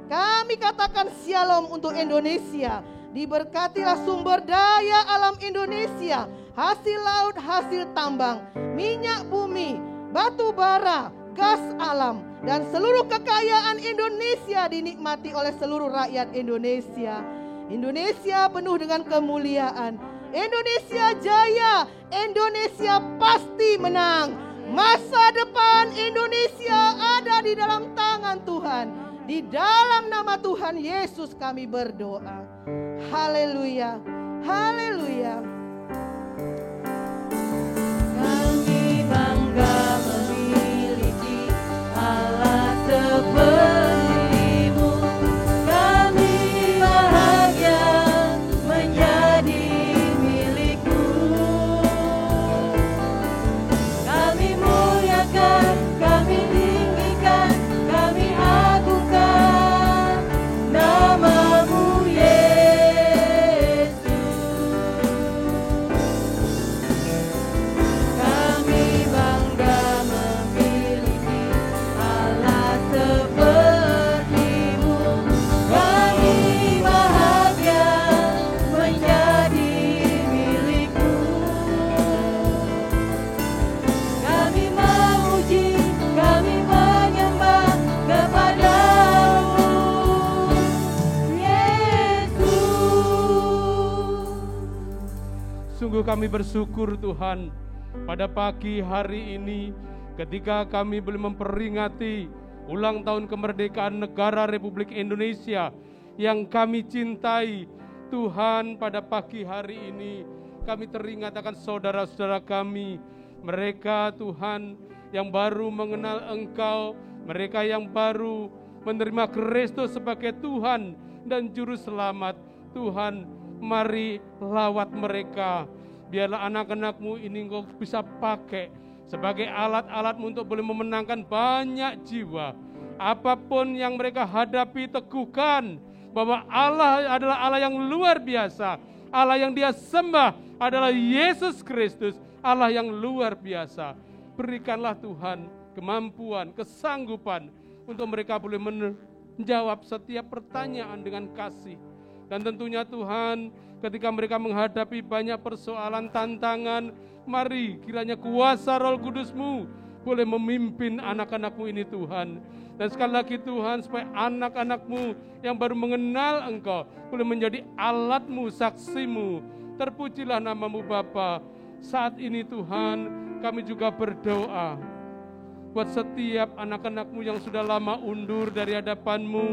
Kami katakan shalom untuk Indonesia. Diberkatilah sumber daya alam Indonesia, hasil laut, hasil tambang, minyak bumi, batu bara, gas alam, dan seluruh kekayaan Indonesia dinikmati oleh seluruh rakyat Indonesia. Indonesia penuh dengan kemuliaan. Indonesia jaya. Indonesia pasti menang. Masa depan Indonesia ada di dalam tangan Tuhan. Di dalam nama Tuhan Yesus kami berdoa. Haleluya. Haleluya. Kami bangga memiliki Allah seperti-Mu. Kami bahagia menjadi milik-Mu. Kami muliakan, kami tinggikan, kami agungkan nama-Mu Yesus. Kami bangga memiliki Allah seperti-Mu. Kami bahagia menjadi milik-Mu. Kami memuji, kami menyembah kepada-Mu Yesus. Sungguh kami bersyukur Tuhan, pada pagi hari ini ketika kami belum memperingati ulang tahun kemerdekaan negara Republik Indonesia yang kami cintai. Tuhan, pada pagi hari ini kami teringat akan saudara-saudara kami, mereka Tuhan yang baru mengenal Engkau, mereka yang baru menerima Kristus sebagai Tuhan dan Juru Selamat. Tuhan, mari lawat mereka, Biarlah anak-anak-Mu ini Engkau bisa pakai sebagai alat-alat-Mu untuk boleh memenangkan banyak jiwa. Apapun yang mereka hadapi, teguhkan bahwa Allah adalah Allah yang luar biasa. Allah yang dia sembah adalah Yesus Kristus, Allah yang luar biasa. Berikanlah Tuhan kemampuan, kesanggupan untuk mereka boleh menjawab setiap pertanyaan dengan kasih. Dan tentunya Tuhan, ketika mereka menghadapi banyak persoalan, tantangan, mari kiranya kuasa Roh Kudus-Mu boleh memimpin anak-anak-Mu ini Tuhan. Dan sekali lagi Tuhan, supaya anak-anak-Mu yang baru mengenal Engkau boleh menjadi alat-Mu, saksi-Mu. Terpujilah nama-Mu Bapa. Saat ini Tuhan, kami juga berdoa buat setiap anak-anak-Mu yang sudah lama undur dari hadapan-Mu,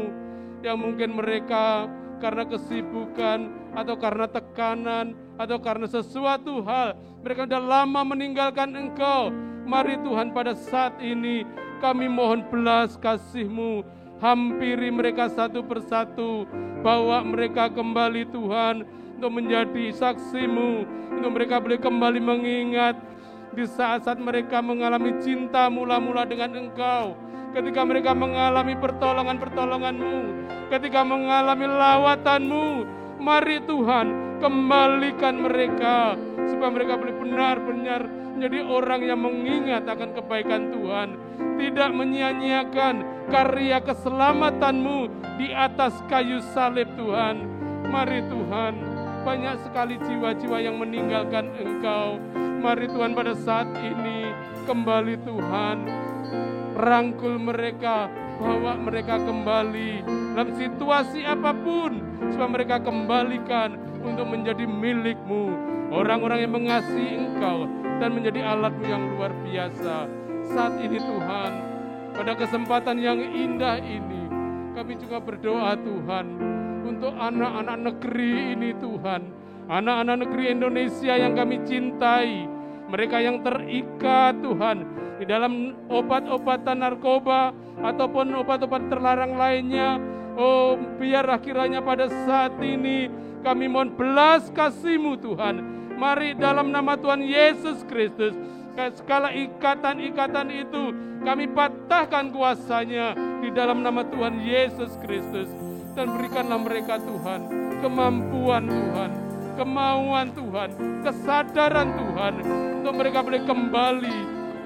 yang mungkin mereka karena kesibukan, atau karena tekanan, atau karena sesuatu hal, mereka sudah lama meninggalkan Engkau. Mari Tuhan, pada saat ini kami mohon belas kasih-Mu, hampiri mereka satu persatu, bawa mereka kembali Tuhan, untuk menjadi saksi-Mu, untuk mereka boleh kembali mengingat di saat-saat mereka mengalami cinta mula-mula dengan Engkau, ketika mereka mengalami pertolongan-pertolongan-Mu, ketika mengalami lawatan-Mu. Mari Tuhan, kembalikan mereka, supaya mereka boleh benar-benar menjadi orang yang mengingat akan kebaikan Tuhan, tidak menyia-nyiakan karya keselamatan-Mu di atas kayu salib Tuhan. Mari Tuhan, banyak sekali jiwa-jiwa yang meninggalkan Engkau. Mari Tuhan, pada saat ini kembali Tuhan, rangkul mereka, bawa mereka kembali dalam situasi apapun, supaya mereka kembalikan untuk menjadi milik-Mu, orang-orang yang mengasihi Engkau dan menjadi alat-Mu yang luar biasa. Saat ini Tuhan, pada kesempatan yang indah ini, kami juga berdoa Tuhan untuk anak-anak negeri ini Tuhan, anak-anak negeri Indonesia yang kami cintai, mereka yang terikat Tuhan di dalam obat-obatan narkoba ataupun obat-obat terlarang lainnya. Oh, biarlah kiranya pada saat ini kami mohon belas kasih-Mu Tuhan. Mari dalam nama Tuhan Yesus Kristus, segala ikatan-ikatan itu kami patahkan kuasanya di dalam nama Tuhan Yesus Kristus. Dan berikanlah mereka Tuhan kemampuan Tuhan, kemauan Tuhan, kesadaran Tuhan, untuk mereka boleh kembali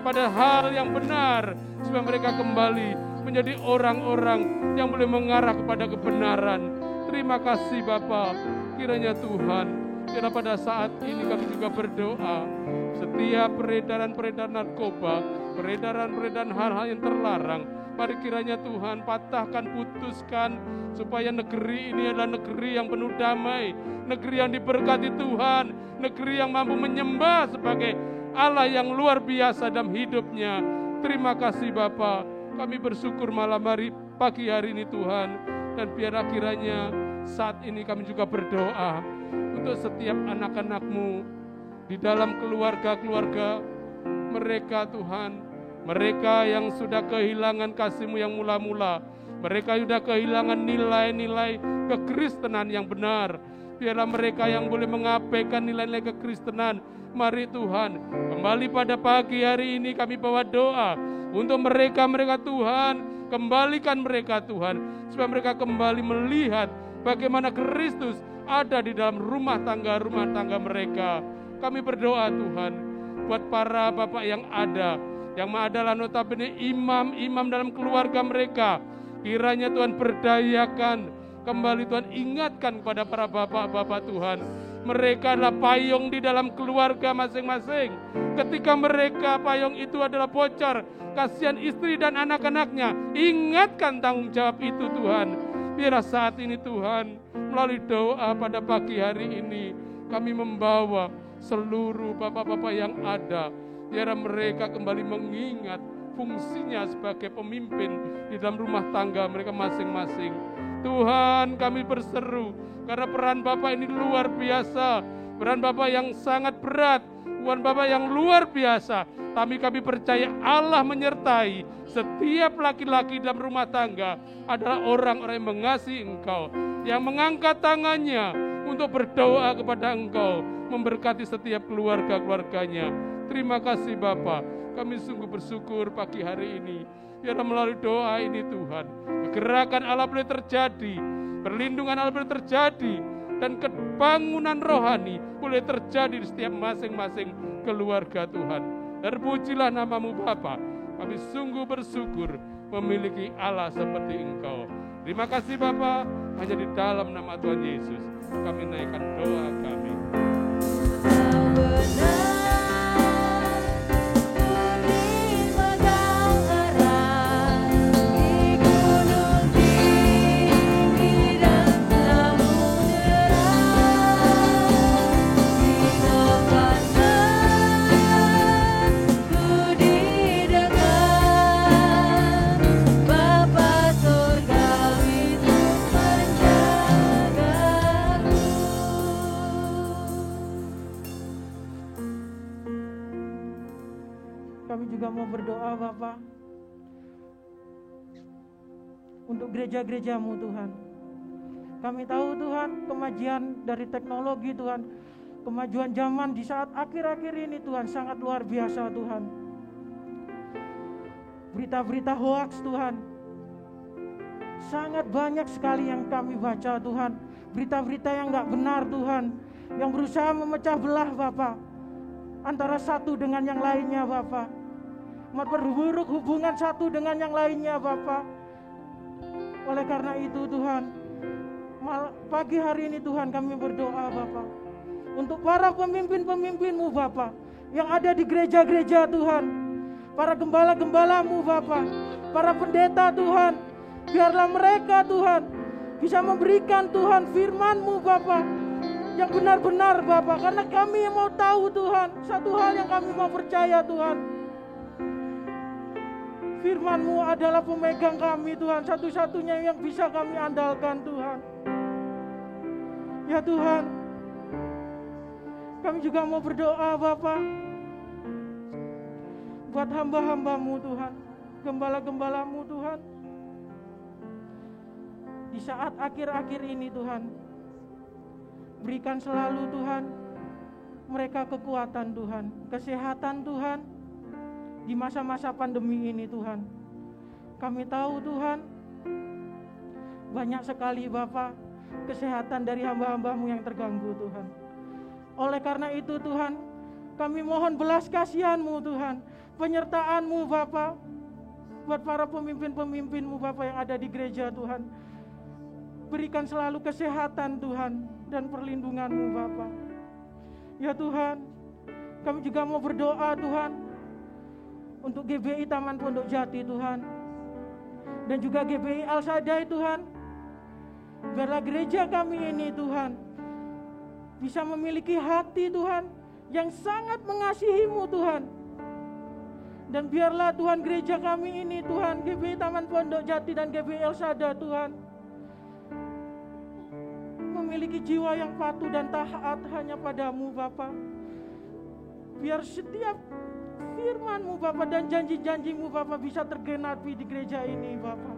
pada hal yang benar, supaya mereka kembali menjadi orang-orang yang boleh mengarah kepada kebenaran. Terima kasih Bapa. Kiranya Tuhan, kiranya pada saat ini kami juga berdoa, setiap peredaran-peredaran narkoba, peredaran-peredaran hal-hal yang terlarang, mari kiranya Tuhan patahkan, putuskan, supaya negeri ini adalah negeri yang penuh damai, negeri yang diberkati Tuhan, negeri yang mampu menyembah sebagai Allah yang luar biasa dalam hidupnya. Terima kasih Bapa. Kami bersyukur malam hari, pagi hari ini Tuhan. Dan biarlah kiranya saat ini kami juga berdoa untuk setiap anak-anak-Mu di dalam keluarga-keluarga mereka Tuhan. Mereka yang sudah kehilangan kasih-Mu yang mula-mula, mereka sudah kehilangan nilai-nilai kekristenan yang benar. Biarlah mereka yang boleh mengabaikan nilai-nilai kekristenan. Mari Tuhan, kembali pada pagi hari ini kami bawa doa untuk mereka Tuhan. Kembalikan mereka Tuhan, supaya mereka kembali melihat bagaimana Kristus ada di dalam rumah tangga mereka. Kami berdoa Tuhan, buat para bapak yang adalah notabene imam-imam dalam keluarga mereka. Kiranya Tuhan berdayakan kembali, Tuhan ingatkan kepada para bapak-bapak Tuhan. Mereka adalah payung di dalam keluarga masing-masing. Ketika mereka payung itu adalah bocor, kasihan istri dan anak-anaknya, ingatkan tanggung jawab itu Tuhan. Biarlah saat ini Tuhan, melalui doa pada pagi hari ini, kami membawa seluruh bapak-bapak yang ada. Biarlah mereka kembali mengingat fungsinya sebagai pemimpin di dalam rumah tangga mereka masing-masing. Tuhan, kami berseru karena peran Bapak ini luar biasa, peran Bapak yang sangat berat, peran Bapak yang luar biasa. Tapi kami percaya Allah menyertai setiap laki-laki dalam rumah tangga adalah orang-orang yang mengasihi Engkau, yang mengangkat tangannya untuk berdoa kepada Engkau, memberkati setiap keluarga-keluarganya. Terima kasih Bapa, kami sungguh bersyukur pagi hari ini. Biarlah melalui doa ini Tuhan, kegerakan Allah boleh terjadi, perlindungan Allah boleh terjadi, dan kebangunan rohani boleh terjadi di setiap masing-masing keluarga Tuhan. Terpujilah namamu Bapa, kami sungguh bersyukur memiliki Allah seperti Engkau. Terima kasih Bapa, hanya di dalam nama Tuhan Yesus kami naikkan doa kami. Kami juga mau berdoa Bapa untuk gereja-gerejamu Tuhan. Kami tahu Tuhan kemajuan dari teknologi Tuhan, kemajuan zaman di saat akhir-akhir ini Tuhan sangat luar biasa Tuhan. Berita-berita hoaks Tuhan, sangat banyak sekali yang kami baca Tuhan. Berita-berita yang gak benar Tuhan, yang berusaha memecah belah Bapa antara satu dengan yang lainnya Bapa, memperburuk hubungan satu dengan yang lainnya Bapa. Oleh karena itu Tuhan, pagi hari ini Tuhan kami berdoa Bapa untuk para pemimpin-pemimpinmu Bapa yang ada di gereja-gereja Tuhan, para gembala-gembalamu Bapa, para pendeta Tuhan, biarlah mereka Tuhan bisa memberikan Tuhan firman-Mu Bapa yang benar-benar Bapa, karena kami yang mau tahu Tuhan, satu hal yang kami mau percaya Tuhan, firman-Mu adalah pemegang kami Tuhan, satu-satunya yang bisa kami andalkan Tuhan. Ya Tuhan, kami juga mau berdoa Bapa buat hamba-hamba-Mu Tuhan, gembala-gembala-Mu Tuhan, di saat akhir-akhir ini Tuhan, berikan selalu Tuhan mereka kekuatan Tuhan, kesehatan Tuhan di masa-masa pandemi ini Tuhan. Kami tahu Tuhan banyak sekali Bapa kesehatan dari hamba-hamba-Mu yang terganggu Tuhan. Oleh karena itu Tuhan, kami mohon belas kasihan-Mu Tuhan, penyertaan-Mu Bapa buat para pemimpin-pemimpin-Mu Bapa yang ada di gereja Tuhan. Berikan selalu kesehatan Tuhan dan perlindungan-Mu Bapa. Ya Tuhan, kami juga mau berdoa Tuhan untuk GBI Taman Pondok Jati Tuhan, dan juga GBI Al-Sadai Tuhan. Biarlah gereja kami ini Tuhan bisa memiliki hati Tuhan yang sangat mengasihi-Mu Tuhan. Dan biarlah Tuhan gereja kami ini Tuhan, GBI Taman Pondok Jati dan GBI Al-Sadai Tuhan, memiliki jiwa yang patuh dan taat hanya padamu Bapa. Biar setiap firman-Mu Bapa dan janji-janji-Mu Bapa bisa tergenapi di gereja ini Bapa.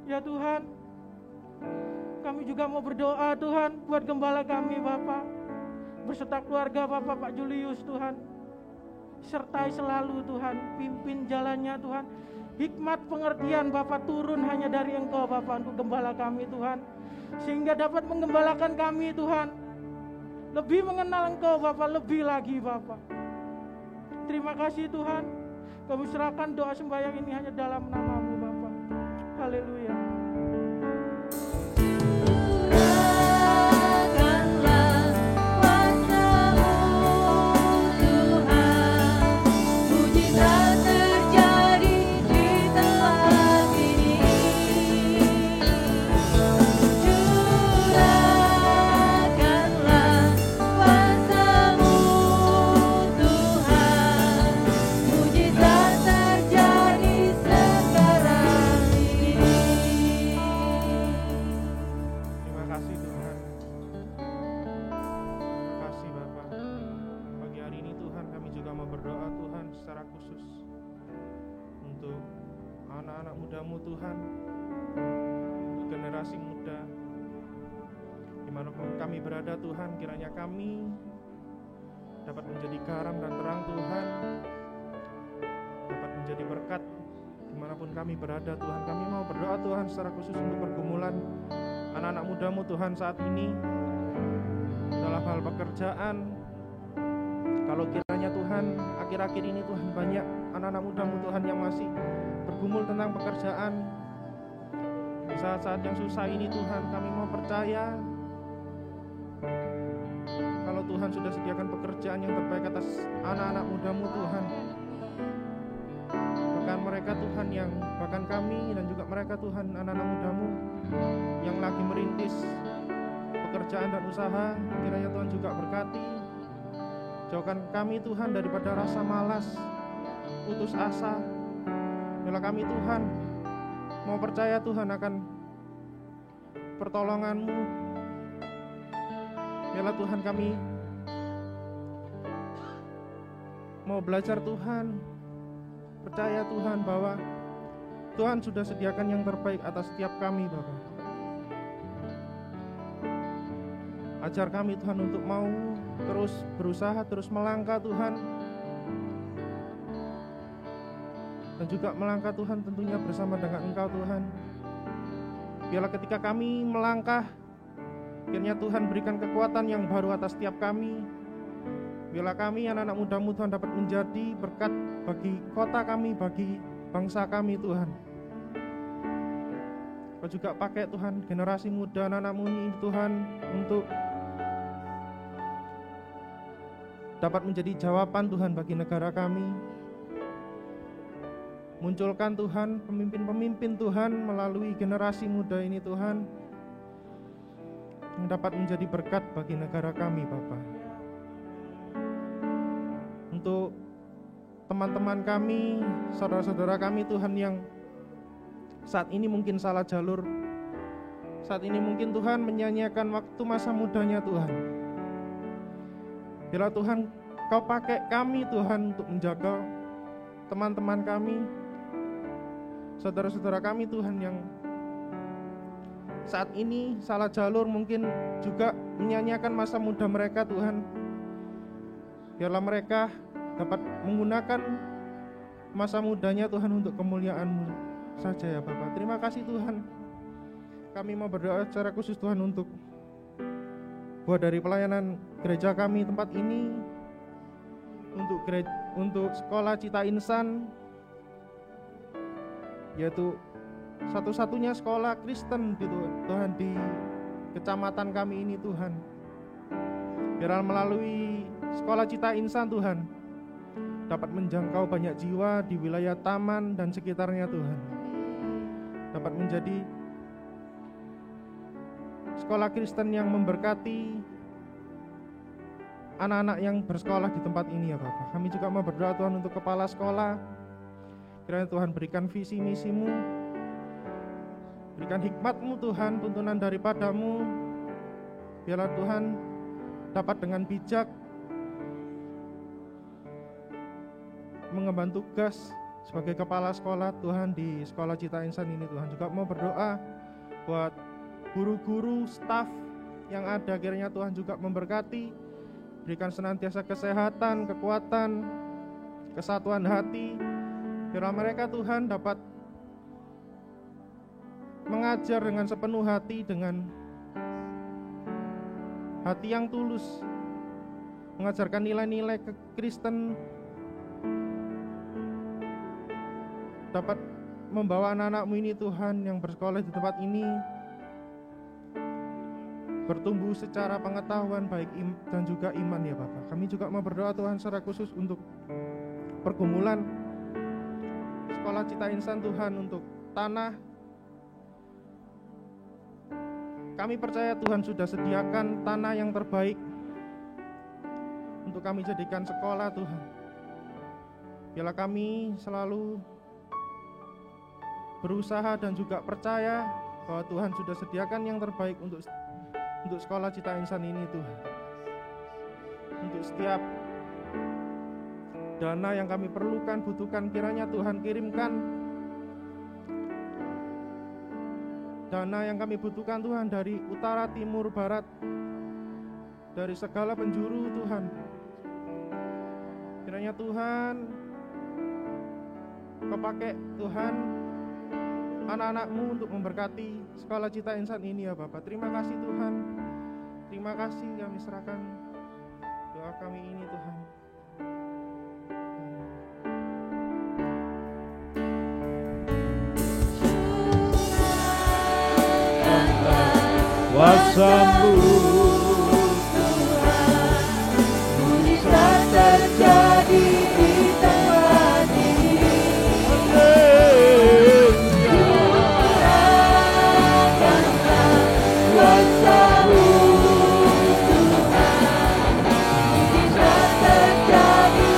Ya Tuhan, kami juga mau berdoa Tuhan buat gembala kami Bapa, beserta keluarga Bapak Pak Julius Tuhan. Sertai selalu Tuhan, pimpin jalannya Tuhan. Hikmat pengertian Bapak turun hanya dari Engkau Bapak untuk gembala kami Tuhan, sehingga dapat menggembalakan kami Tuhan, lebih mengenal Engkau Bapak, lebih lagi Bapak. Terima kasih Tuhan, kami serahkan doa sembahyang ini hanya dalam nama-Mu Bapak. Haleluya. Dimanapun kami berada Tuhan, kiranya kami dapat menjadi garam dan terang Tuhan, dapat menjadi berkat dimanapun kami berada Tuhan. Kami mau berdoa Tuhan secara khusus untuk pergumulan anak-anak mudamu Tuhan saat ini dalam hal pekerjaan. Kalau kiranya Tuhan akhir-akhir ini Tuhan banyak anak-anak mudamu Tuhan yang masih bergumul tentang pekerjaan di saat-saat yang susah ini Tuhan, kami mau percaya kalau Tuhan sudah sediakan pekerjaan yang terbaik atas anak-anak mudamu Tuhan. Bahkan mereka Tuhan yang, bahkan kami dan juga mereka Tuhan anak-anak mudamu yang lagi merintis pekerjaan dan usaha, kiranya Tuhan juga berkati. Jauhkan kami Tuhan daripada rasa malas, putus asa. Bila kami Tuhan mau percaya Tuhan akan pertolongan-Mu. Bila Tuhan kami mau belajar Tuhan, percaya Tuhan bahwa Tuhan sudah sediakan yang terbaik atas setiap kami Bapak. Ajar kami Tuhan untuk mau terus berusaha, terus melangkah Tuhan. Dan juga melangkah Tuhan tentunya bersama dengan Engkau Tuhan. Biarlah ketika kami melangkah, kiranya Tuhan berikan kekuatan yang baru atas setiap kami. Biarlah kami anak-anak muda-Mu Tuhan dapat menjadi berkat bagi kota kami, bagi bangsa kami Tuhan. Kau juga pakai Tuhan generasi muda anak-anak-Mu ini Tuhan untuk dapat menjadi jawaban Tuhan bagi negara kami. Munculkan Tuhan pemimpin-pemimpin Tuhan melalui generasi muda ini Tuhan, yang dapat menjadi berkat bagi negara kami Bapa. Untuk teman-teman kami, saudara-saudara kami Tuhan yang saat ini mungkin salah jalur, saat ini mungkin Tuhan menyanyiakan waktu masa mudanya Tuhan. Bila Tuhan Kau pakai kami Tuhan untuk menjaga teman-teman kami, saudara-saudara kami Tuhan yang saat ini salah jalur, mungkin juga menyanyiakan masa muda mereka Tuhan. Biarlah mereka dapat menggunakan masa mudanya Tuhan untuk kemuliaan-Mu saja ya Bapak. Terima kasih Tuhan. Kami mau berdoa secara khusus Tuhan untuk buat dari pelayanan gereja kami tempat ini, untuk sekolah Cita Insan, yaitu satu-satunya sekolah Kristen gitu Tuhan di kecamatan kami ini Tuhan. Biarlah melalui sekolah Cita Insan Tuhan dapat menjangkau banyak jiwa di wilayah Taman dan sekitarnya Tuhan. Dapat menjadi sekolah Kristen yang memberkati anak-anak yang bersekolah di tempat ini ya Bapak. Kami juga mau berdoa Tuhan untuk kepala sekolah. Kiranya Tuhan berikan visi misi-Mu, berikan hikmat-Mu Tuhan, tuntunan daripada-Mu. Biarlah Tuhan dapat dengan bijak mengemban tugas sebagai kepala sekolah Tuhan di sekolah Cita Insan ini Tuhan. Juga mau berdoa buat guru-guru, staf yang ada, kiranya Tuhan juga memberkati, berikan senantiasa kesehatan, kekuatan, kesatuan hati. Biarlah mereka Tuhan dapat mengajar dengan sepenuh hati, dengan hati yang tulus, mengajarkan nilai-nilai Kristen, dapat membawa anak-anak-Mu ini Tuhan yang bersekolah di tempat ini bertumbuh secara pengetahuan baik dan juga iman ya Bapak. Kami juga mau berdoa Tuhan secara khusus untuk pergumulan sekolah Cita Insan Tuhan, untuk tanah. Kami percaya Tuhan sudah sediakan tanah yang terbaik untuk kami jadikan sekolah Tuhan. Biarlah kami selalu berusaha dan juga percaya bahwa Tuhan sudah sediakan yang terbaik untuk sekolah Cita Insan ini Tuhan. Untuk setiap dana yang kami perlukan, butuhkan, kiranya Tuhan kirimkan dana yang kami butuhkan Tuhan dari utara, timur, barat, dari segala penjuru Tuhan. Kiranya Tuhan Kau pakai Tuhan anak-anak-Mu untuk memberkati Sekolah Cita Insan ini ya Bapak. Terima kasih Tuhan. Terima kasih kami serahkan doa kami ini Tuhan. Kuasa-Mu bisa terjadi di tempat ini. Kuasa-Mu bisa terjadi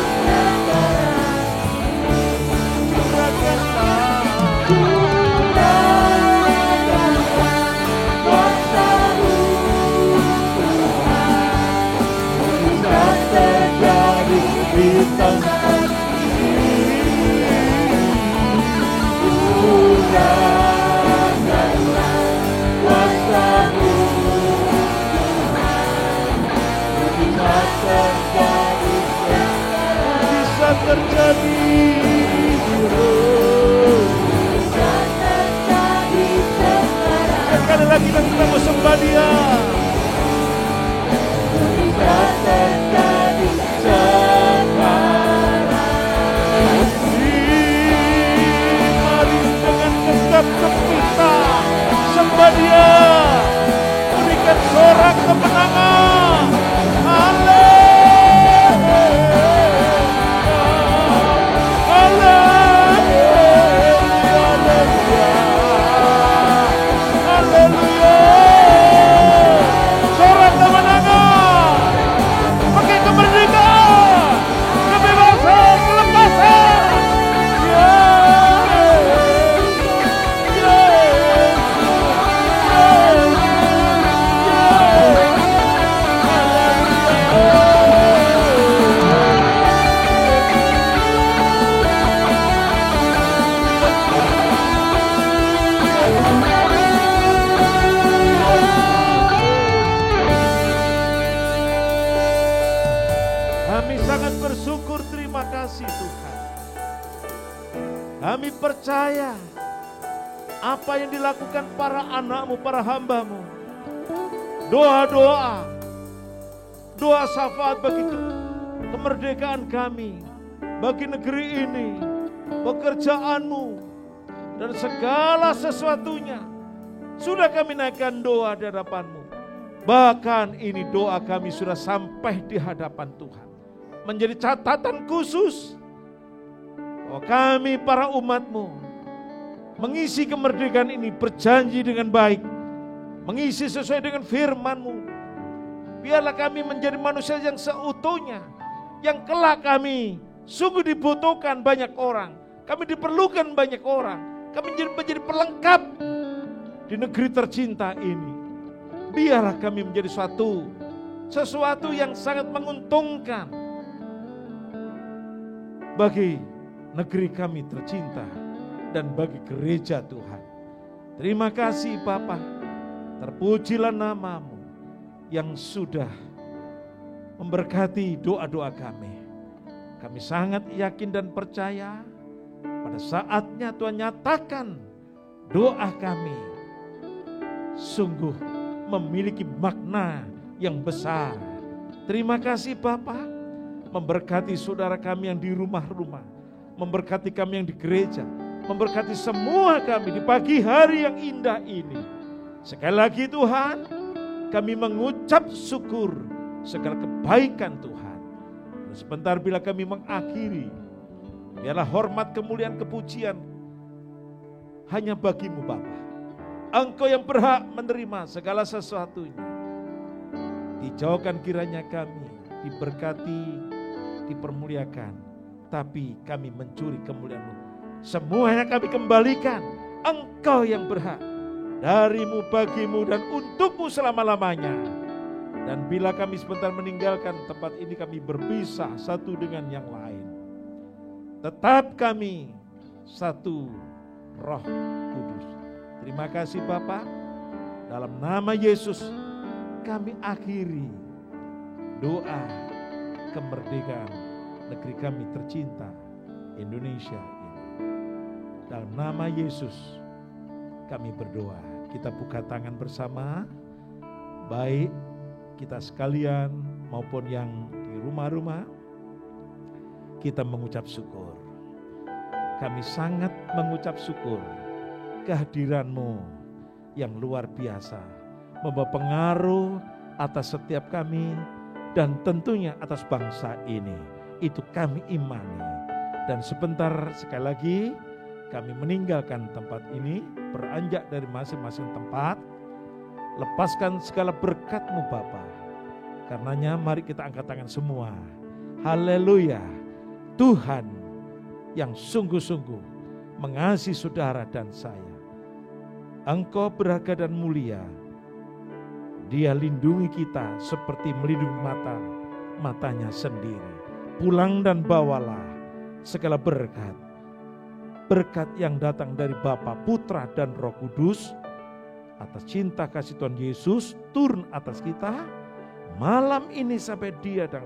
di tempat bisa terjadi. Sekali lagi kita mau sembah Dia. Bisa terjadi sekarang. Mari dengan gegap gempita sembah Dia. Berikan sorak kemenangan. Kami percaya apa yang dilakukan para anak-Mu, para hamba-Mu. Doa-doa, doa syafaat bagi kemerdekaan kami, bagi negeri ini, pekerjaan-Mu, dan segala sesuatunya. Sudah kami naikkan doa di hadapan-Mu. Bahkan ini doa kami sudah sampai di hadapan Tuhan. Menjadi catatan khusus. Oh, kami para umat-Mu mengisi kemerdekaan ini berjanji dengan baik, mengisi sesuai dengan firman-Mu. Biarlah kami menjadi manusia yang seutuhnya, yang kelak kami sungguh dibutuhkan banyak orang, kami diperlukan banyak orang, kami menjadi pelengkap di negeri tercinta ini. Biarlah kami menjadi sesuatu yang sangat menguntungkan bagi negeri kami tercinta dan bagi gereja Tuhan. Terima kasih Bapa, terpujilah nama-Mu yang sudah memberkati doa-doa kami. Kami sangat yakin dan percaya pada saatnya Tuhan nyatakan doa kami sungguh memiliki makna yang besar. Terima kasih Bapa, memberkati saudara kami yang di rumah-rumah, memberkati kami yang di gereja, memberkati semua kami di pagi hari yang indah ini. Sekali lagi Tuhan, kami mengucap syukur segala kebaikan Tuhan. Dan sebentar bila kami mengakhiri, biarlah hormat, kemuliaan, kepujian hanya bagi-Mu Bapa. Engkau yang berhak menerima segala sesuatunya. Dijauhkan kiranya kami diberkati, dipermuliakan. Tapi kami mencuri kemuliaan-Mu. Semuanya kami kembalikan. Engkau yang berhak. Dari-Mu, bagi-Mu, dan untuk-Mu selama-lamanya. Dan bila kami sebentar meninggalkan tempat ini, kami berpisah satu dengan yang lain. Tetap kami satu Roh Kudus. Terima kasih Bapa. Dalam nama Yesus kami akhiri doa kemerdekaan negeri kami tercinta Indonesia ini. Dalam nama Yesus kami berdoa. Kita buka tangan bersama, baik kita sekalian maupun yang di rumah-rumah. Kita mengucap syukur. Kami sangat mengucap syukur kehadiran-Mu yang luar biasa, membawa pengaruh atas setiap kami dan tentunya atas bangsa ini. Itu kami imani. Dan sebentar sekali lagi kami meninggalkan tempat ini, beranjak dari masing-masing tempat. Lepaskan segala berkat-Mu Bapa. Karenanya mari kita angkat tangan semua. Haleluya. Tuhan yang sungguh-sungguh mengasihi saudara dan saya. Engkau berharga dan mulia. Dia lindungi kita seperti melindungi matanya sendiri. Pulang dan bawalah segala berkat. Berkat yang datang dari Bapa, Putra dan Roh Kudus. Atas cinta kasih Tuhan Yesus turun atas kita. Malam ini sampai Dia datang.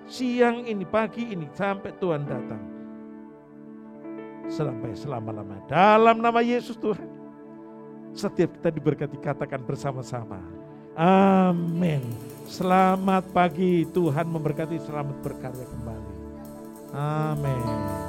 Siang ini, pagi ini sampai Tuhan datang. Sampai selama-lamanya. Dalam nama Yesus Tuhan. Setiap kita diberkati, katakan bersama-sama. Amin. Selamat pagi, Tuhan memberkati, selamat berkarya kembali. Amin.